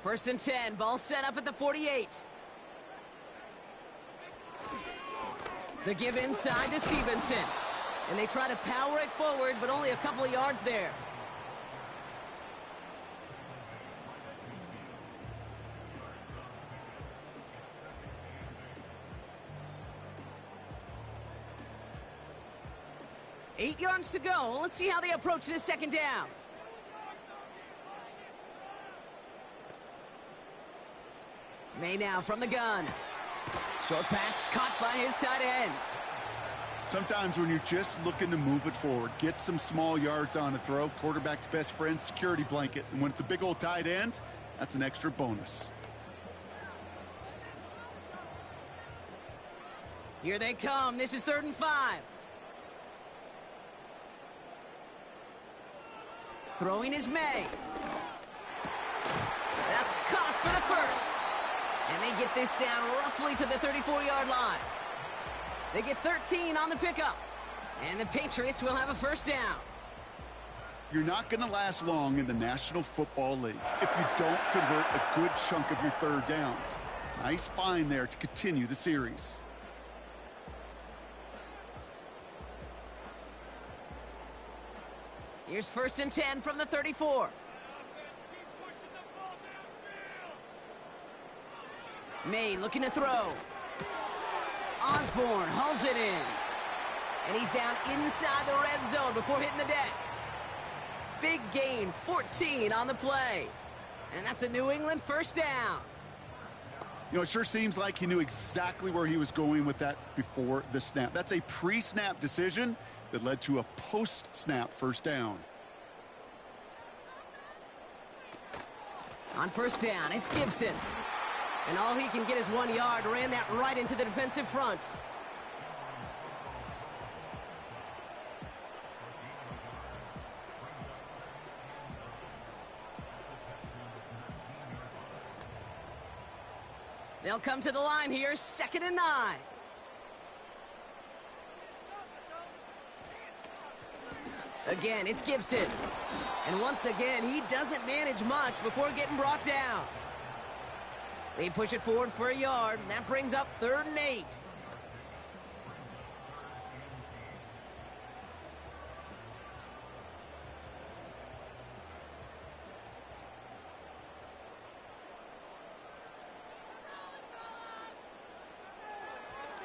First and 10, ball set up at the 48. The give inside to Stevenson. And they try to power it forward, but only a couple of yards there. Eight yards to go. Let's see how they approach this second down. May now from the gun. Short pass caught by his tight end. Sometimes when you're just looking to move it forward, get some small yards on a throw, quarterback's best friend, security blanket. And when it's a big old tight end, that's an extra bonus. Here they come. This is 3rd and 5. Throwing is May. That's caught for the first. And they get this down roughly to the 34-yard line. They get 13 on the pickup. And the Patriots will have a first down. You're not going to last long in the National Football League if you don't convert a good chunk of your third downs. Nice find there to continue the series. Here's 1st and 10 from the 34. May looking to throw. Osborne hauls it in. And he's down inside the red zone before hitting the deck. Big gain, 14 on the play. And that's a New England first down. You know, it sure seems like he knew exactly where he was going with that before the snap. That's a pre-snap decision that led to a post-snap first down. On first down, it's Gibson. And all he can get is 1 yard, ran that right into the defensive front. They'll come to the line here, 2nd and 9. Again, it's Gibson. And once again, he doesn't manage much before getting brought down. They push it forward for a yard, and that brings up 3rd and 8.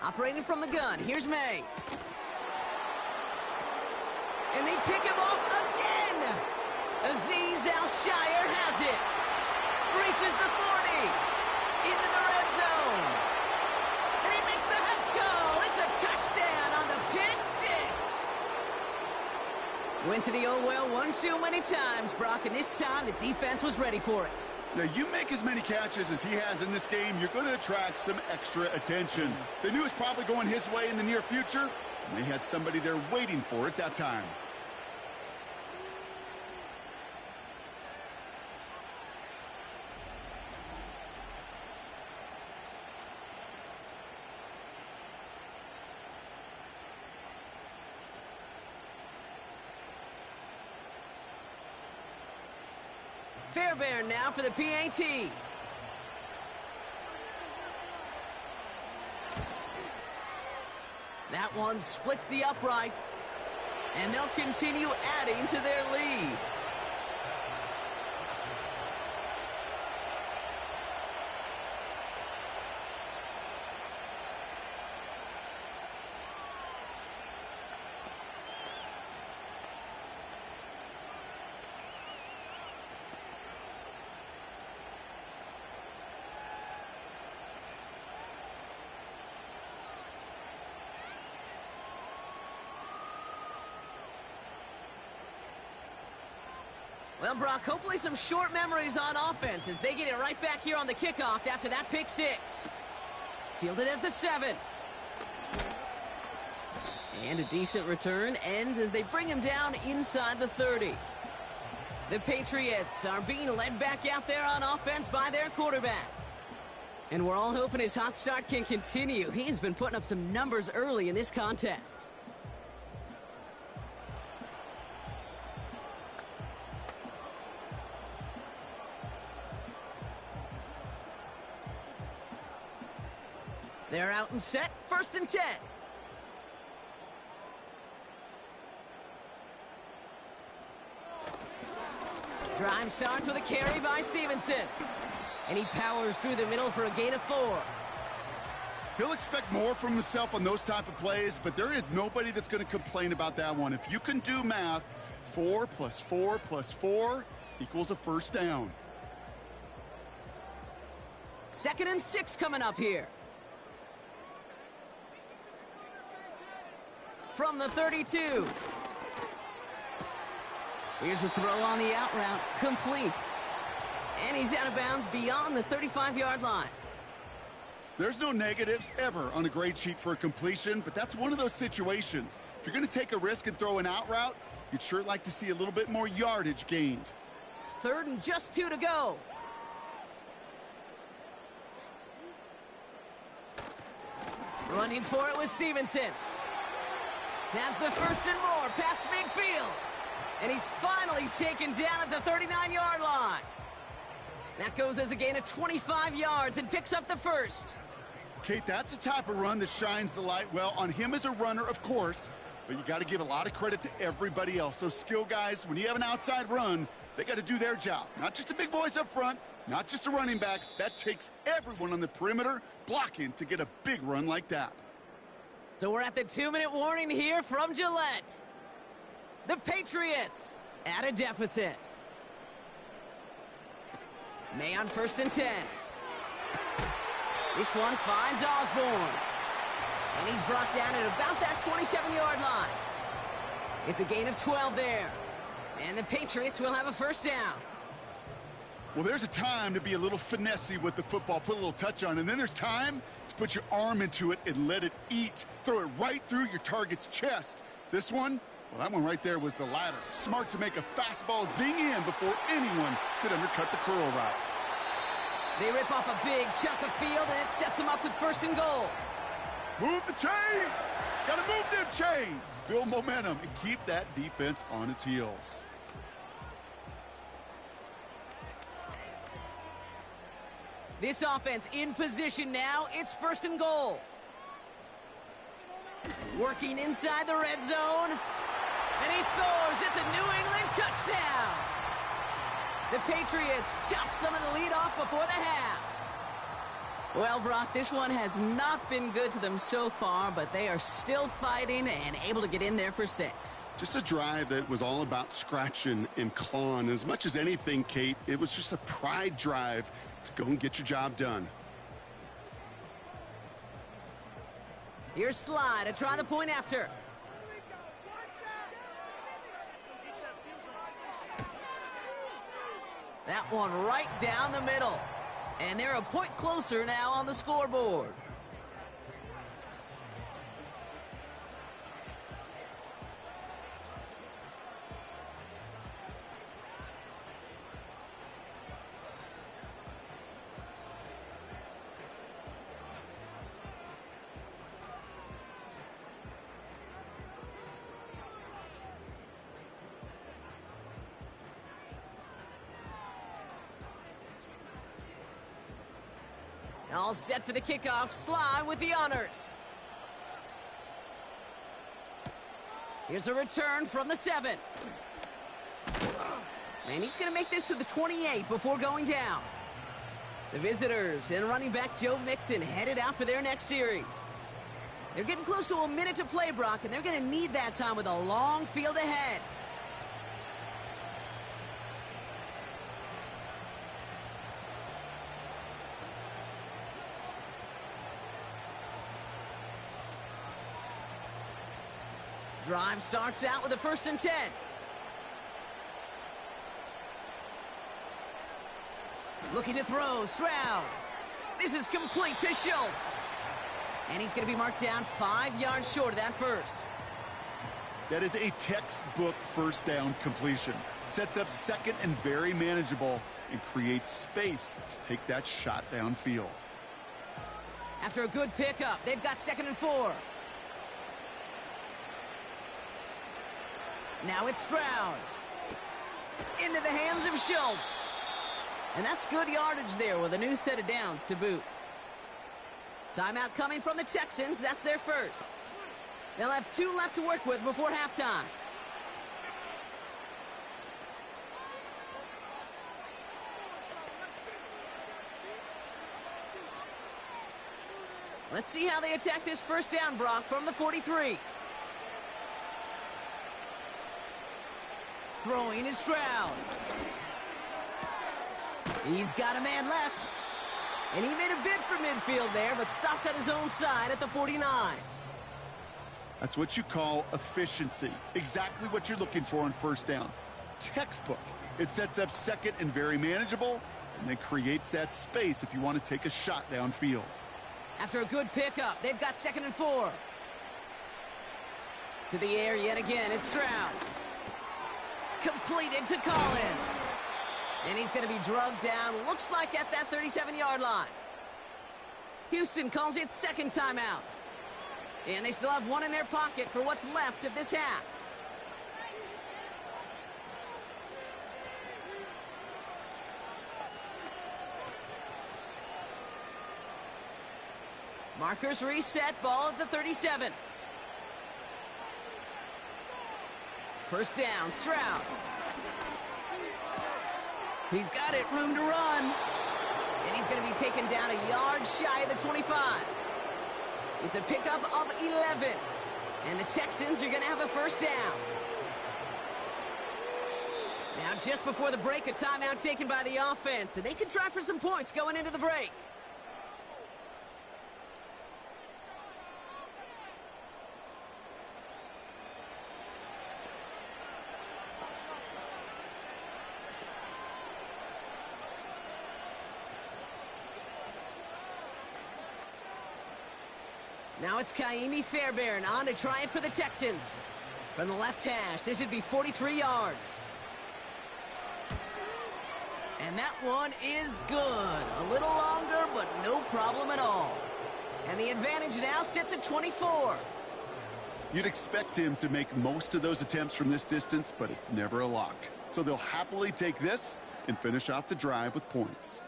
Operating from the gun, here's May. And they pick him off again! Azeez Al-Shire has it. Reaches the 40. Into the red zone. And he makes the Huffs go. It's a touchdown on the pick six. Went to the old well one too many times, Brock, and this time the defense was ready for it. Now, you make as many catches as he has in this game, you're going to attract some extra attention. They knew it was probably going his way in the near future, and they had somebody there waiting for it that time. Fairbairn now for the PAT. That one splits the uprights, and they'll continue adding to their lead. Well, Brock, hopefully some short memories on offense as they get it right back here on the kickoff after that pick six. Fielded at the 7. And a decent return ends as they bring him down inside the 30. The Patriots are being led back out there on offense by their quarterback. And we're all hoping his hot start can continue. He's been putting up some numbers early in this contest. They're out and set, 1st and 10. Drive starts with a carry by Stevenson. And he powers through the middle for a gain of 4. He'll expect more from himself on those type of plays, but there is nobody that's going to complain about that one. If you can do math, 4 + 4 + 4 equals a first down. 2nd and 6 coming up here. From the 32. Here's the throw on the out route, complete. And he's out of bounds beyond the 35-yard line. There's no negatives ever on a grade sheet for a completion, but that's one of those situations. If you're going to take a risk and throw an out route, you'd sure like to see a little bit more yardage gained. 3rd and just 2 to go. Running for it with Stevenson. Has the 1st and more past midfield. And he's finally taken down at the 39-yard line. That goes as a gain of 25 yards and picks up the 1st. Kate, that's the type of run that shines the light well on him as a runner, of course, but you got to give a lot of credit to everybody else. Those skill guys, when you have an outside run, they got to do their job. Not just the big boys up front, not just the running backs. That takes everyone on the perimeter blocking to get a big run like that. So we're at the 2-minute warning here from Gillette. The Patriots at a deficit. May on 1st and 10. This one finds Osborne. And he's brought down at about that 27-yard line. It's a gain of 12 there. And the Patriots will have a 1st down. Well, there's a time to be a little finessey with the football, put a little touch on, and then there's time to put your arm into it and let it eat. Throw it right through your target's chest. This one, well, that one right there was the latter. Smart to make a fastball zing in before anyone could undercut the curl route. They rip off a big chunk of field, and it sets them up with 1st and goal. Move the chains! Gotta move them chains! Build momentum and keep that defense on its heels. This offense in position now. It's 1st and goal. Working inside the red zone. And he scores. It's a New England touchdown. The Patriots chop some of the lead off before the half. Well, Brock, this one has not been good to them so far, but they are still fighting and able to get in there for 6. Just a drive that was all about scratching and clawing. As much as anything, Kate, it was just a pride drive to go and get your job done. Here's Sly to try the point after. That one right down the middle. And they're a point closer now on the scoreboard. All set for the kickoff. Sly with the honors. Here's a return from the 7. And he's going to make this to the 28 before going down. The visitors and running back Joe Mixon headed out for their next series. They're getting close to a minute to play, Brock, and they're going to need that time with a long field ahead. Drive starts out with a 1st and 10. Looking to throw, Stroud. This is complete to Schultz. And he's going to be marked down 5 yards short of that first. That is a textbook 1st down completion. Sets up 2nd and very manageable and creates space to take that shot downfield. After a good pickup, they've got 2nd and 4. Now it's Stroud. Into the hands of Schultz. And that's good yardage there with a new set of downs to boot. Timeout coming from the Texans. That's their first. They'll have 2 left to work with before halftime. Let's see how they attack this 1st down, Brock, from the 43. Throwing is Stroud. He's got a man left. And he made a bid for midfield there, but stopped on his own side at the 49. That's what you call efficiency. Exactly what you're looking for on 1st down. Textbook. It sets up 2nd and very manageable, and then creates that space if you want to take a shot downfield. After a good pickup, they've got 2nd and 4. To the air yet again, it's Stroud. Completed to Collins. And he's going to be drugged down, looks like at that 37-yard line. Houston calls it 2nd timeout. And they still have 1 in their pocket for what's left of this half. Markers reset, ball at the 37. 1st down, Stroud. He's got it, room to run. And he's going to be taken down a yard shy of the 25. It's a pickup of 11. And the Texans are going to have a 1st down. Now, just before the break, a timeout taken by the offense. And they can try for some points going into the break. Now it's Kaimi Fairbairn on to try it for the Texans. From the left hash, this would be 43 yards. And that one is good. A little longer, but no problem at all. And the advantage now sits at 24. You'd expect him to make most of those attempts from this distance, but it's never a lock. So they'll happily take this and finish off the drive with points.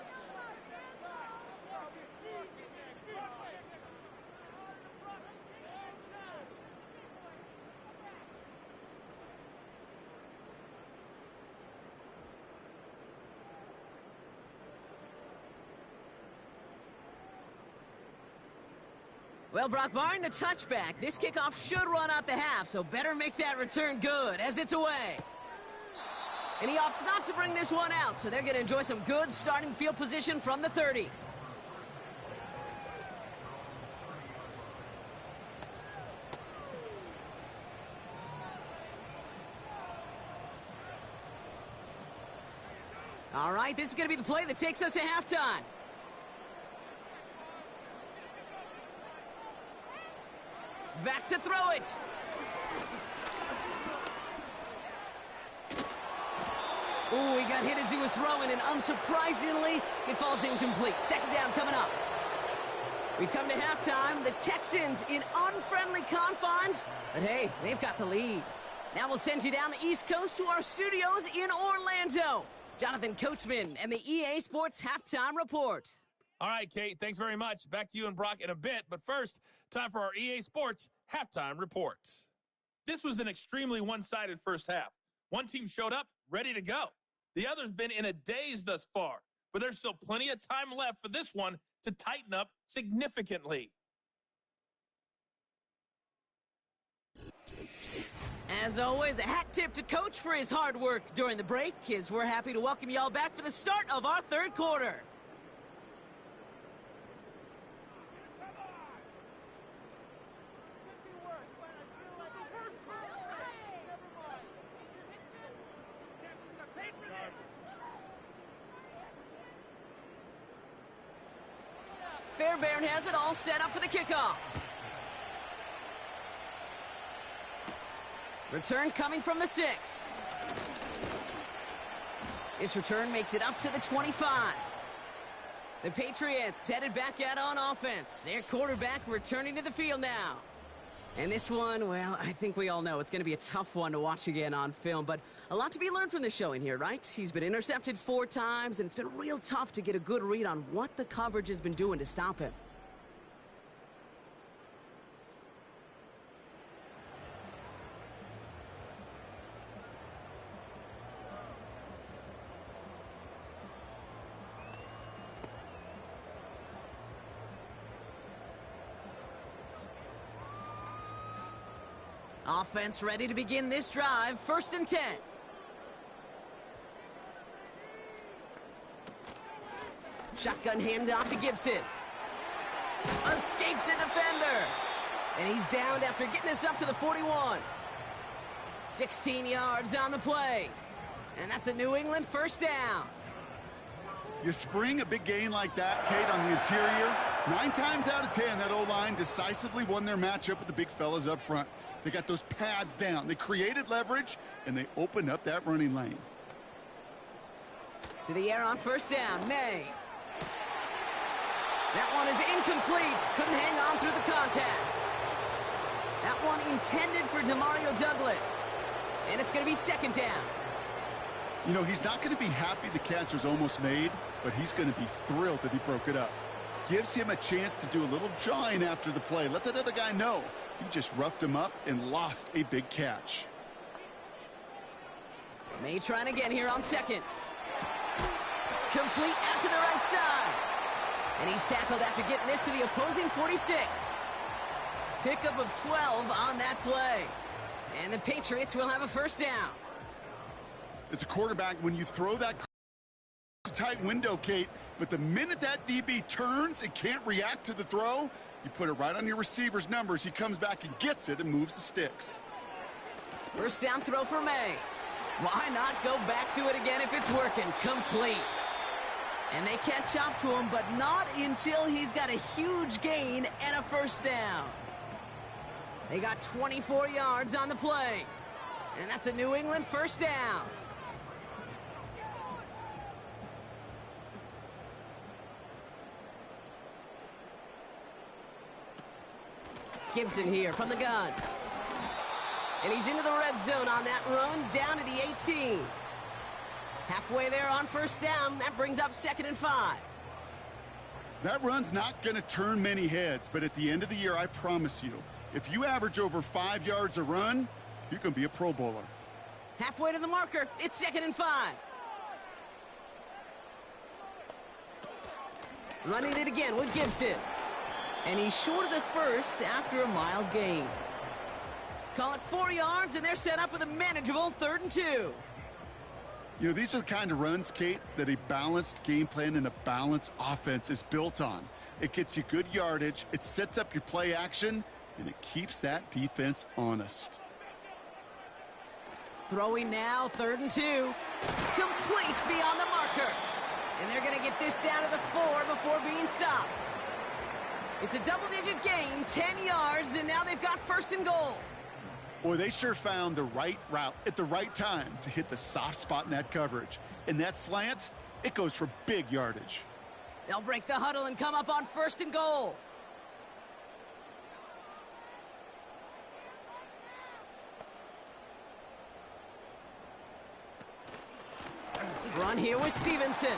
Well, Brock, barring the touchback, this kickoff should run out the half, so better make that return good as it's away. And he opts not to bring this one out, so they're going to enjoy some good starting field position from the 30. All right, this is going to be the play that takes us to halftime. Back to throw it. Ooh, he got hit as he was throwing, and unsurprisingly, it falls incomplete. Second down coming up. We've come to halftime. The Texans in unfriendly confines, but hey, they've got the lead. Now we'll send you down the East Coast to our studios in Orlando. Jonathan Coachman and the EA Sports Halftime Report. All right, Kate, thanks very much. Back to you and Brock in a bit. But first, time for our EA Sports Halftime Report. This was an extremely one-sided first half. One team showed up, ready to go. The other's been in a daze thus far. But there's still plenty of time left for this one to tighten up significantly. As always, a hat tip to Coach for his hard work during the break, as we're happy to welcome you all back for the start of our third quarter. Fairbairn has it all set up for the kickoff. Return coming from the 6. This return makes it up to the 25. The Patriots headed back out on offense. Their quarterback returning to the field now. And this one, well, I think we all know it's going to be a tough one to watch again on film, but a lot to be learned from this showing here, right? He's been intercepted 4 times, and it's been real tough to get a good read on what the coverage has been doing to stop him. Offense ready to begin this drive. 1st and 10. Shotgun handoff to Gibson. Escapes a defender. And he's downed after getting this up to the 41. 16 yards on the play. And that's a New England 1st down. You spring a big gain like that, Kate, on the interior. 9 times out of 10, that O-line decisively won their matchup with the big fellas up front. They got those pads down. They created leverage, and they opened up that running lane. To the air on 1st down, May. That one is incomplete. Couldn't hang on through the contact. That one intended for Demario Douglas. And it's going to be 2nd down. You know, he's not going to be happy the catch was almost made, but he's going to be thrilled that he broke it up. Gives him a chance to do a little jawing after the play. Let that other guy know. He just roughed him up and lost a big catch. May trying again here on 2nd. Complete out to the right side. And he's tackled after getting this to the opposing 46. Pickup of 12 on that play. And the Patriots will have a 1st down. As a quarterback, when you throw that tight window, Kate, but the minute that DB turns and can't react to the throw, you put it right on your receiver's numbers. He comes back and gets it and moves the sticks. 1st down throw for May. Why not go back to it again if it's working? Complete. And they catch up to him, but not until he's got a huge gain and a first down. They got 24 yards on the play. And that's a New England first down. Gibson here from the gun. And he's into the red zone on that run, down to the 18. Halfway there on first down, that brings up 2nd and 5. That run's not going to turn many heads, but at the end of the year, I promise you, if you average over 5 yards a run, you can be a Pro Bowler. Halfway to the marker, it's 2nd and 5. Running it again with Gibson. And he's short of the first after a mild gain. Call it 4 yards, and they're set up with a manageable 3rd and 2. You know, these are the kind of runs, Kate, that a balanced game plan and a balanced offense is built on. It gets you good yardage, it sets up your play action, and it keeps that defense honest. Throwing now, 3rd and 2. Complete beyond the marker. And they're going to get this down to the 4 before being stopped. It's a double-digit gain, 10 yards, and now they've got 1st and goal. Boy, they sure found the right route at the right time to hit the soft spot in that coverage. And that slant, it goes for big yardage. They'll break the huddle and come up on 1st and goal. Run here with Stevenson.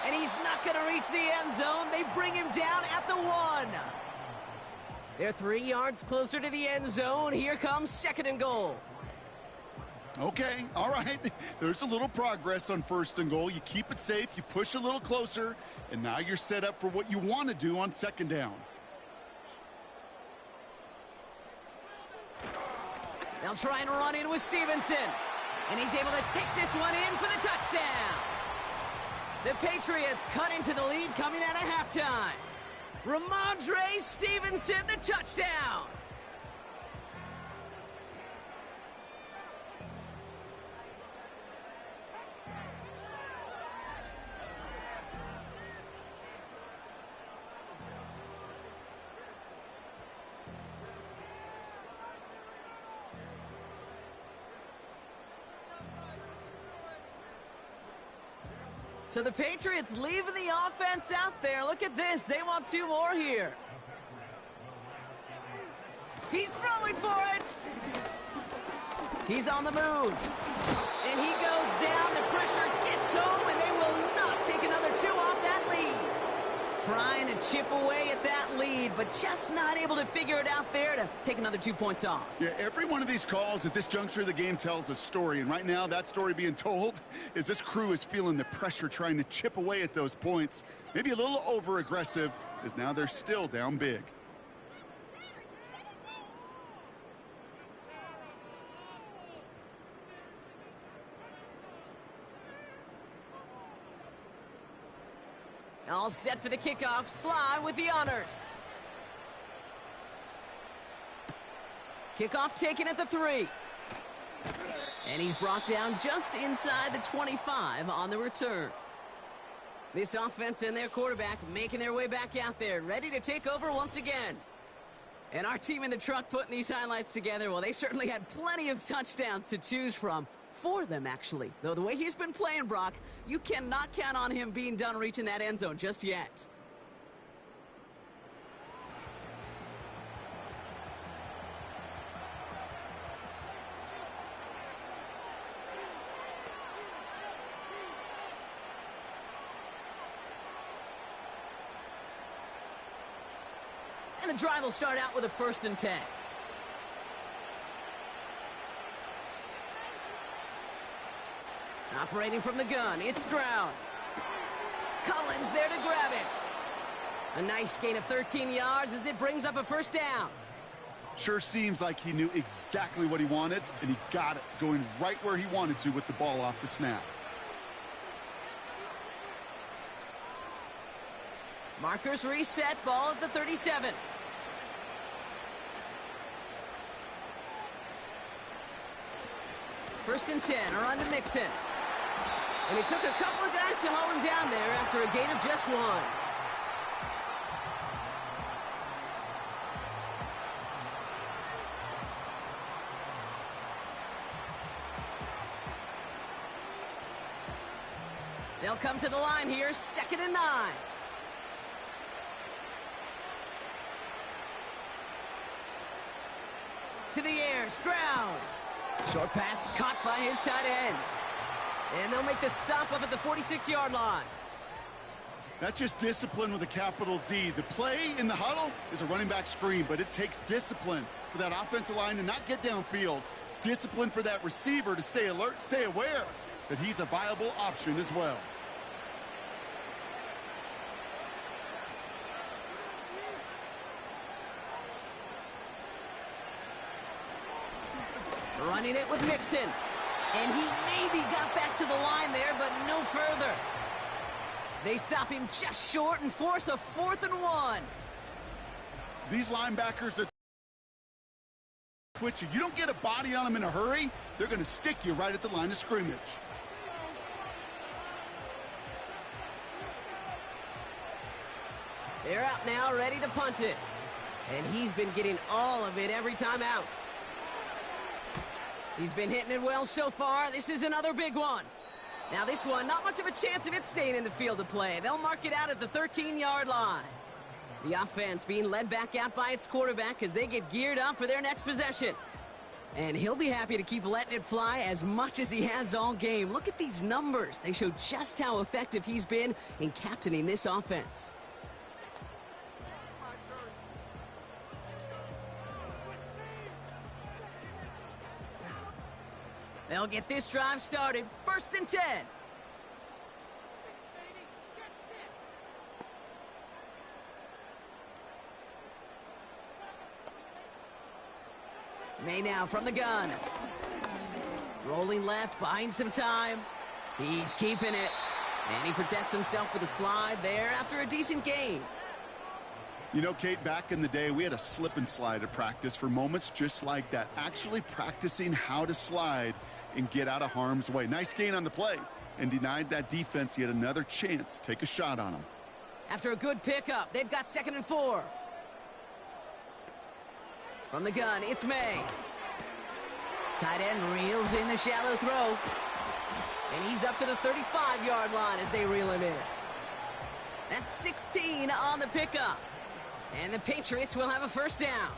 And he's not going to reach the end zone. They bring him down at the 1. They're 3 yards closer to the end zone. Here comes 2nd and goal. Okay, all right. There's a little progress on 1st and goal. You keep it safe, you push a little closer, and now you're set up for what you want to do on 2nd down. They'll try and run in with Stevenson. And he's able to take this one in for the touchdown. The Patriots cut into the lead coming out of halftime. Ramondre Stevenson, the touchdown. So the Patriots leaving the offense out there. Look at this. They want 2 more here. He's throwing for it. He's on the move. And he goes down. The pressure gets home, and they will not take another 2 off that lead. Trying to chip away at that lead, but just not able to figure it out there to take another 2 points off. Yeah, every one of these calls at this juncture of the game tells a story, and right now that story being told is this crew is feeling the pressure trying to chip away at those points. Maybe a little over-aggressive, as now they're still down big. All set for the kickoff. Sly with the honors. Kickoff taken at the 3. And he's brought down just inside the 25 on the return. This offense and their quarterback making their way back out there, ready to take over once again. And our team in the truck putting these highlights together, well, they certainly had plenty of touchdowns to choose from. For them, actually. Though the way he's been playing, Brock, you cannot count on him being done reaching that end zone just yet. And the drive will start out with a 1st and 10. Operating from the gun, it's Stroud. Collins there to grab it. A nice gain of 13 yards as it brings up a 1st down. Sure seems like he knew exactly what he wanted, and he got it, going right where he wanted to with the ball off the snap. Markers reset, ball at the 37. First and 10, a run to Mixon. And it took a couple of guys to hold him down there after a gain of just one. They'll come to the line here, 2nd and 9. To the air, Stroud. Short pass caught by his tight end. And they'll make the stop up at the 46-yard line. That's just discipline with a capital D. The play in the huddle is a running back screen, but it takes discipline for that offensive line to not get downfield. Discipline for that receiver to stay alert, stay aware that he's a viable option as well. Running it with Mixon. And he maybe got back to the line there, but no further. They stop him just short and force a 4th and 1. These linebackers are twitchy. You don't get a body on them in a hurry, they're going to stick you right at the line of scrimmage. They're out now, ready to punt it. And he's been getting all of it every time out. He's been hitting it well so far. This is another big one. Now this one, not much of a chance of it staying in the field of play. They'll mark it out at the 13-yard line. The offense being led back out by its quarterback as they get geared up for their next possession. And he'll be happy to keep letting it fly as much as he has all game. Look at these numbers. They show just how effective he's been in captaining this offense. They'll get this drive started. 1st and 10. May now from the gun. Rolling left, buying some time. He's keeping it. And he protects himself with a slide there after a decent gain. You know, Kate, back in the day, we had a slip and slide at practice for moments just like that. Actually practicing how to slide and get out of harm's way. Nice gain on the play, and denied that defense yet another chance to take a shot on him. After a good pickup, they've got 2nd and 4. From the gun, it's May. Tight end reels in the shallow throw. And he's up to the 35-yard line as they reel him in. That's 16 on the pickup. And the Patriots will have a 1st down.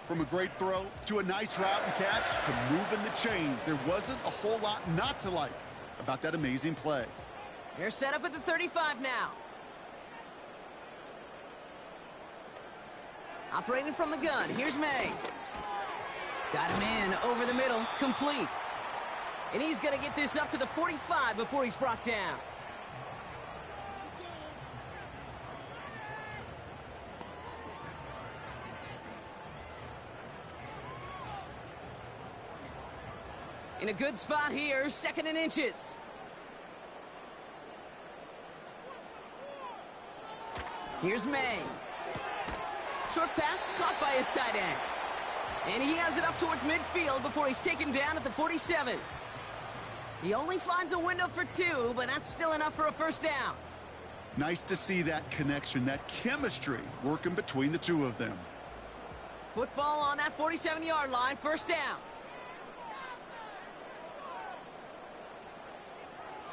From a great throw to a nice route and catch to moving the chains, there wasn't a whole lot not to like about that amazing play. They're set up at the 35 now. Operating from the gun, here's May. Got him in over the middle, complete. And he's going to get this up to the 45 before he's brought down. In a good spot here, 2nd and inches. Here's May. Short pass caught by his tight end. And he has it up towards midfield before he's taken down at the 47. He only finds a window for 2, but that's still enough for a 1st down. Nice to see that connection, that chemistry working between the two of them. Football on that 47-yard line, 1st down.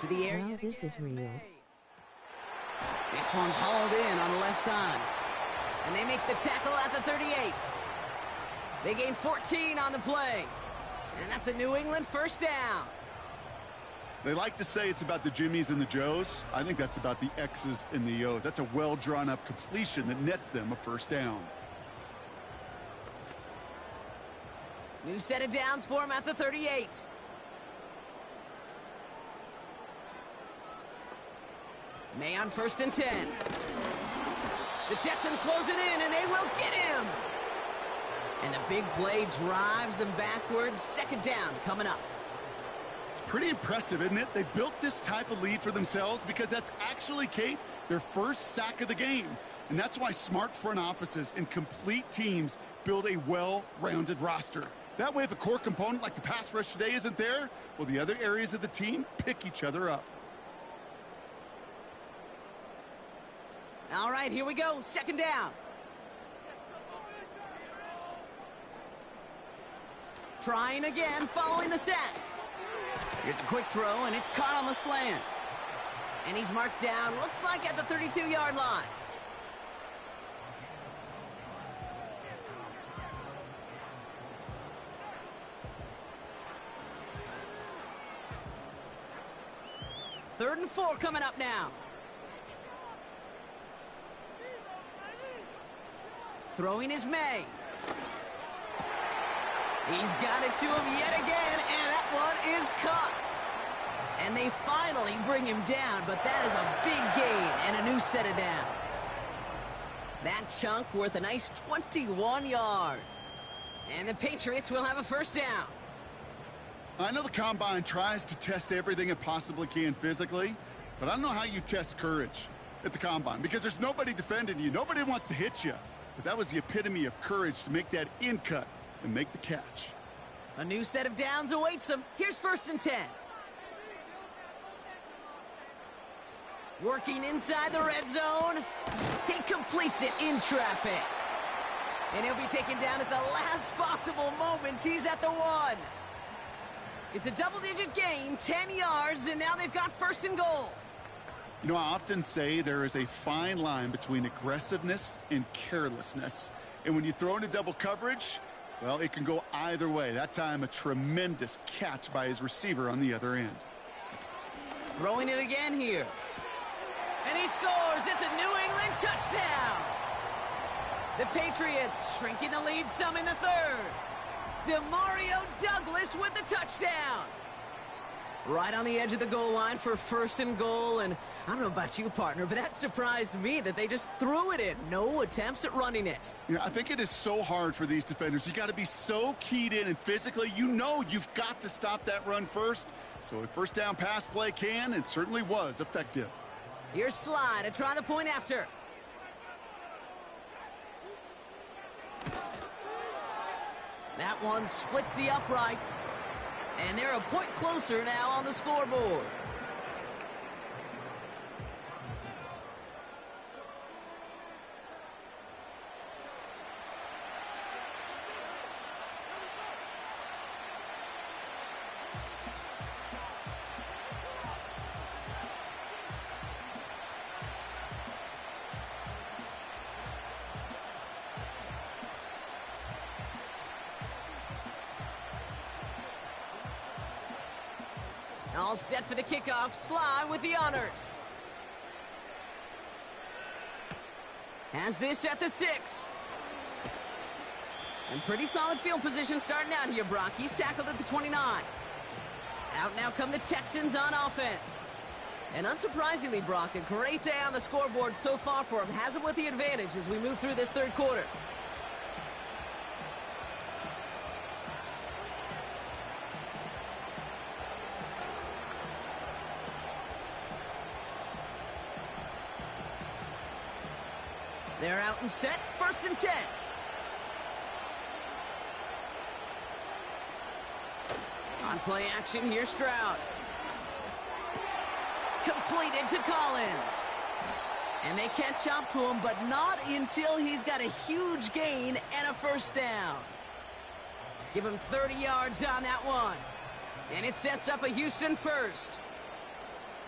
To the area. Now this is real. This one's hauled in on the left side. And they make the tackle at the 38. They gain 14 on the play. And that's a New England 1st down. They like to say it's about the Jimmies and the Joes. I think that's about the X's and the O's. That's a well-drawn-up completion that nets them a 1st down. New set of downs for him at the 38. May on 1st and 10. The Texans close it in, and they will get him. And the big play drives them backwards. 2nd down coming up. It's pretty impressive, isn't it? They built this type of lead for themselves because that's actually, Kate, their 1st sack of the game. And that's why smart front offices and complete teams build a well-rounded roster. That way, if a core component like the pass rush today isn't there, well, the other areas of the team pick each other up. All right, here we go. Second down. Trying again, following the sack. Here's a quick throw, and it's caught on the slant. And he's marked down, looks like at the 32-yard line. Third and 4 coming up now. Throwing is May. He's got it to him yet again, and that one is caught. And they finally bring him down, but that is a big gain and a new set of downs. That chunk worth a nice 21 yards. And the Patriots will have a first down. I know the Combine tries to test everything it possibly can physically, but I don't know how you test courage at the Combine, because there's nobody defending you. Nobody wants to hit you. But that was the epitome of courage to make that in cut and make the catch. A new set of downs awaits him. Here's first and 10. Working inside the red zone. He completes it in traffic. And he'll be taken down at the last possible moment. He's at the 1. It's a double-digit gain, 10 yards, and now they've got first and goal. You know, I often say there is a fine line between aggressiveness and carelessness. And when you throw into double coverage, well, it can go either way. That time, a tremendous catch by his receiver on the other end. Throwing it again here. And he scores. It's a New England touchdown. The Patriots shrinking the lead some in the third. Demario Douglas with the touchdown. Right on the edge of the goal line for first and goal. And I don't know about you, partner, but that surprised me that they just threw it in. No attempts at running it. Yeah, I think it is so hard for these defenders. You got to be so keyed in, and physically, you know you've got to stop that run first. So a first down pass play can and certainly was effective. Here's Slide to try the point after. That one splits the uprights. And they're a point closer now on the scoreboard. All set for the kickoff. Sly with the honors. Has this at the 6. And pretty solid field position starting out here, Brock. He's tackled at the 29. Out now come the Texans on offense. And unsurprisingly, Brock, a great day on the scoreboard so far for him. Has him with the advantage as we move through this third quarter. They're out and set, first and 10. On play action, here's Stroud. Completed to Collins. And they catch up to him, but not until he's got a huge gain and a first down. Give him 30 yards on that one. And it sets up a Houston first.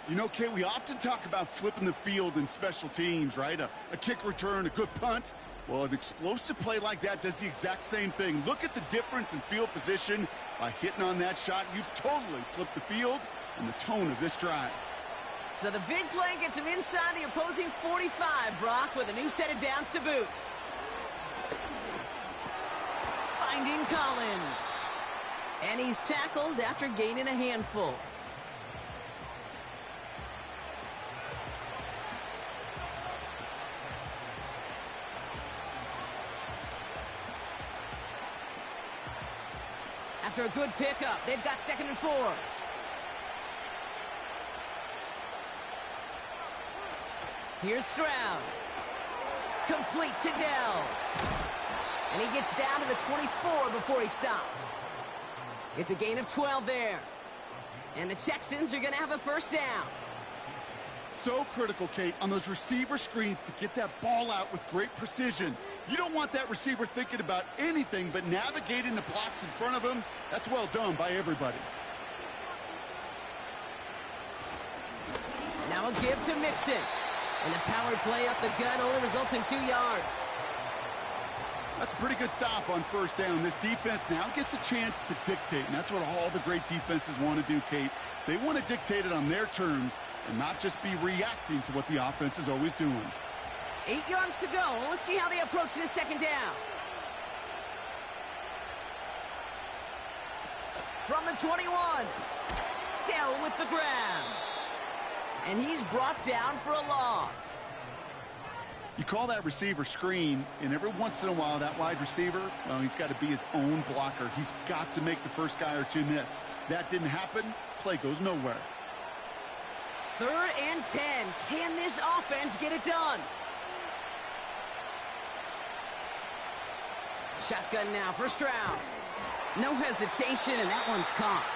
You know, Kate, we often talk about flipping the field in special teams, right? A kick return, a good punt. Well, an explosive play like that does the exact same thing. Look at the difference in field position. By hitting on that shot, you've totally flipped the field and the tone of this drive. So the big play gets him inside the opposing 45, Brock, with a new set of downs to boot. Finding Collins. And he's tackled after gaining a handful. After a good pickup, they've got second and 4. Here's Stroud. Complete to Dell. And he gets down to the 24 before he stopped. It's a gain of 12 there. And the Texans are going to have a first down. So critical, Kate, on those receiver screens to get that ball out with great precision. You don't want that receiver thinking about anything but navigating the blocks in front of him. That's well done by everybody. Now a give to Mixon. And the power play up the gut only results in 2 yards. That's a pretty good stop on first down. This defense now gets a chance to dictate, and that's what all the great defenses want to do, Kate. They want to dictate it on their terms and not just be reacting to what the offense is always doing. 8 yards to go. Let's see how they approach this second down. From the 21. Dell with the grab. And he's brought down for a loss. You call that receiver screen, and every once in a while that wide receiver, well, he's got to be his own blocker. He's got to make the first guy or two miss. That didn't happen. Play goes nowhere. 3rd and 10. Can this offense get it done? Shotgun now, first round. No hesitation, and that one's caught.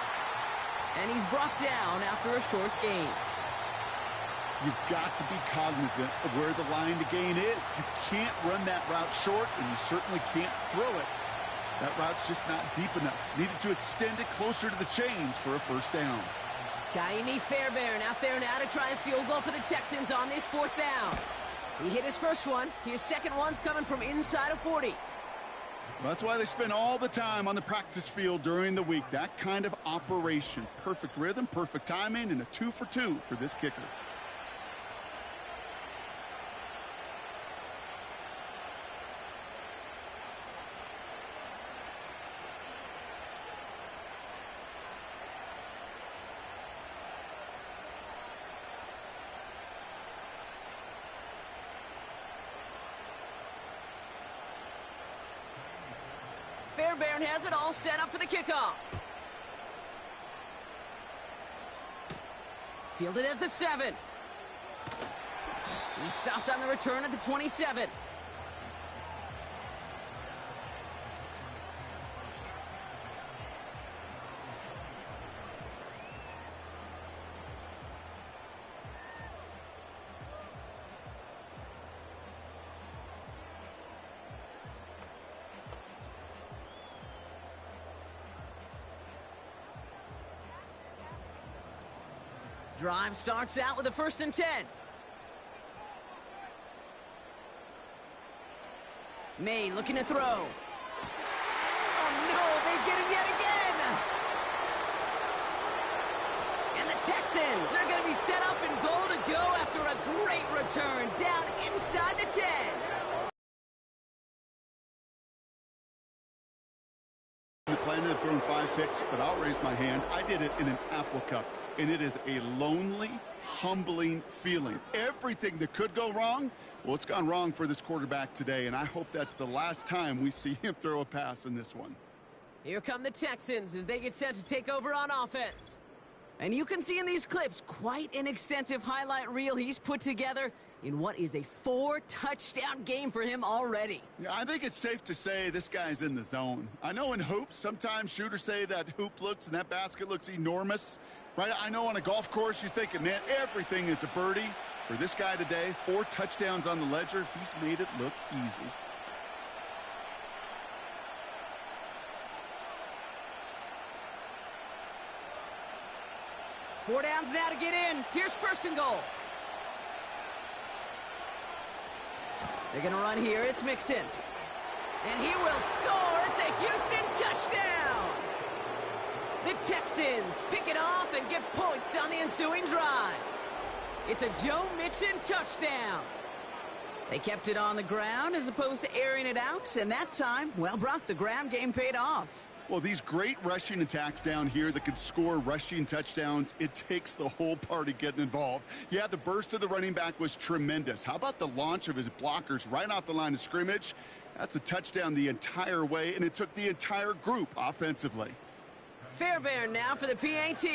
And he's brought down after a short gain. You've got to be cognizant of where the line to gain is. You can't run that route short, and you certainly can't throw it. That route's just not deep enough. Needed to extend it closer to the chains for a first down. Kaimi Fairbairn out there now to try a field goal for the Texans on this 4th down. He hit his first one. His second one's coming from inside of 40. Well, that's why they spend all the time on the practice field during the week. That kind of operation. Perfect rhythm, perfect timing, and a 2 for 2 for this kicker. Fairbairn has it all set up for the kickoff. Fielded at the 7. He stopped on the return at the 27. Drive starts out with a 1st and 10. May looking to throw. Oh no, they get him yet again! And the Texans are going to be set up and goal to go after a great return down inside the 10. I planned on throwing 5 picks, but I'll raise my hand. I did it in an Apple Cup, and it is a lonely, humbling feeling. Everything that could go wrong, well, it's gone wrong for this quarterback today, and I hope that's the last time we see him throw a pass in this one. Here come the Texans as they get set to take over on offense. And you can see in these clips quite an extensive highlight reel he's put together in what is a 4-touchdown game for him already. Yeah, I think it's safe to say this guy's in the zone. I know in hoops, sometimes shooters say that hoop looks and that basket looks enormous. Right? I know on a golf course you're thinking, man, everything is a birdie. For this guy today, 4 touchdowns on the ledger, he's made it look easy. Four downs now to get in. Here's 1st and goal. They're going to run here. It's Mixon. And he will score. It's a Houston touchdown. The Texans pick it off and get points on the ensuing drive. It's a Joe Mixon touchdown. They kept it on the ground as opposed to airing it out. And that time, well, Brock, the ground game paid off. Well, these great rushing attacks down here that can score rushing touchdowns, it takes the whole party getting involved. Yeah, the burst of the running back was tremendous. How about the launch of his blockers right off the line of scrimmage? That's a touchdown the entire way, and it took the entire group offensively. Fairbairn now for the PAT.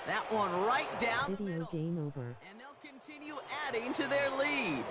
That one right down the Video middle. game over. And they'll continue adding to their lead.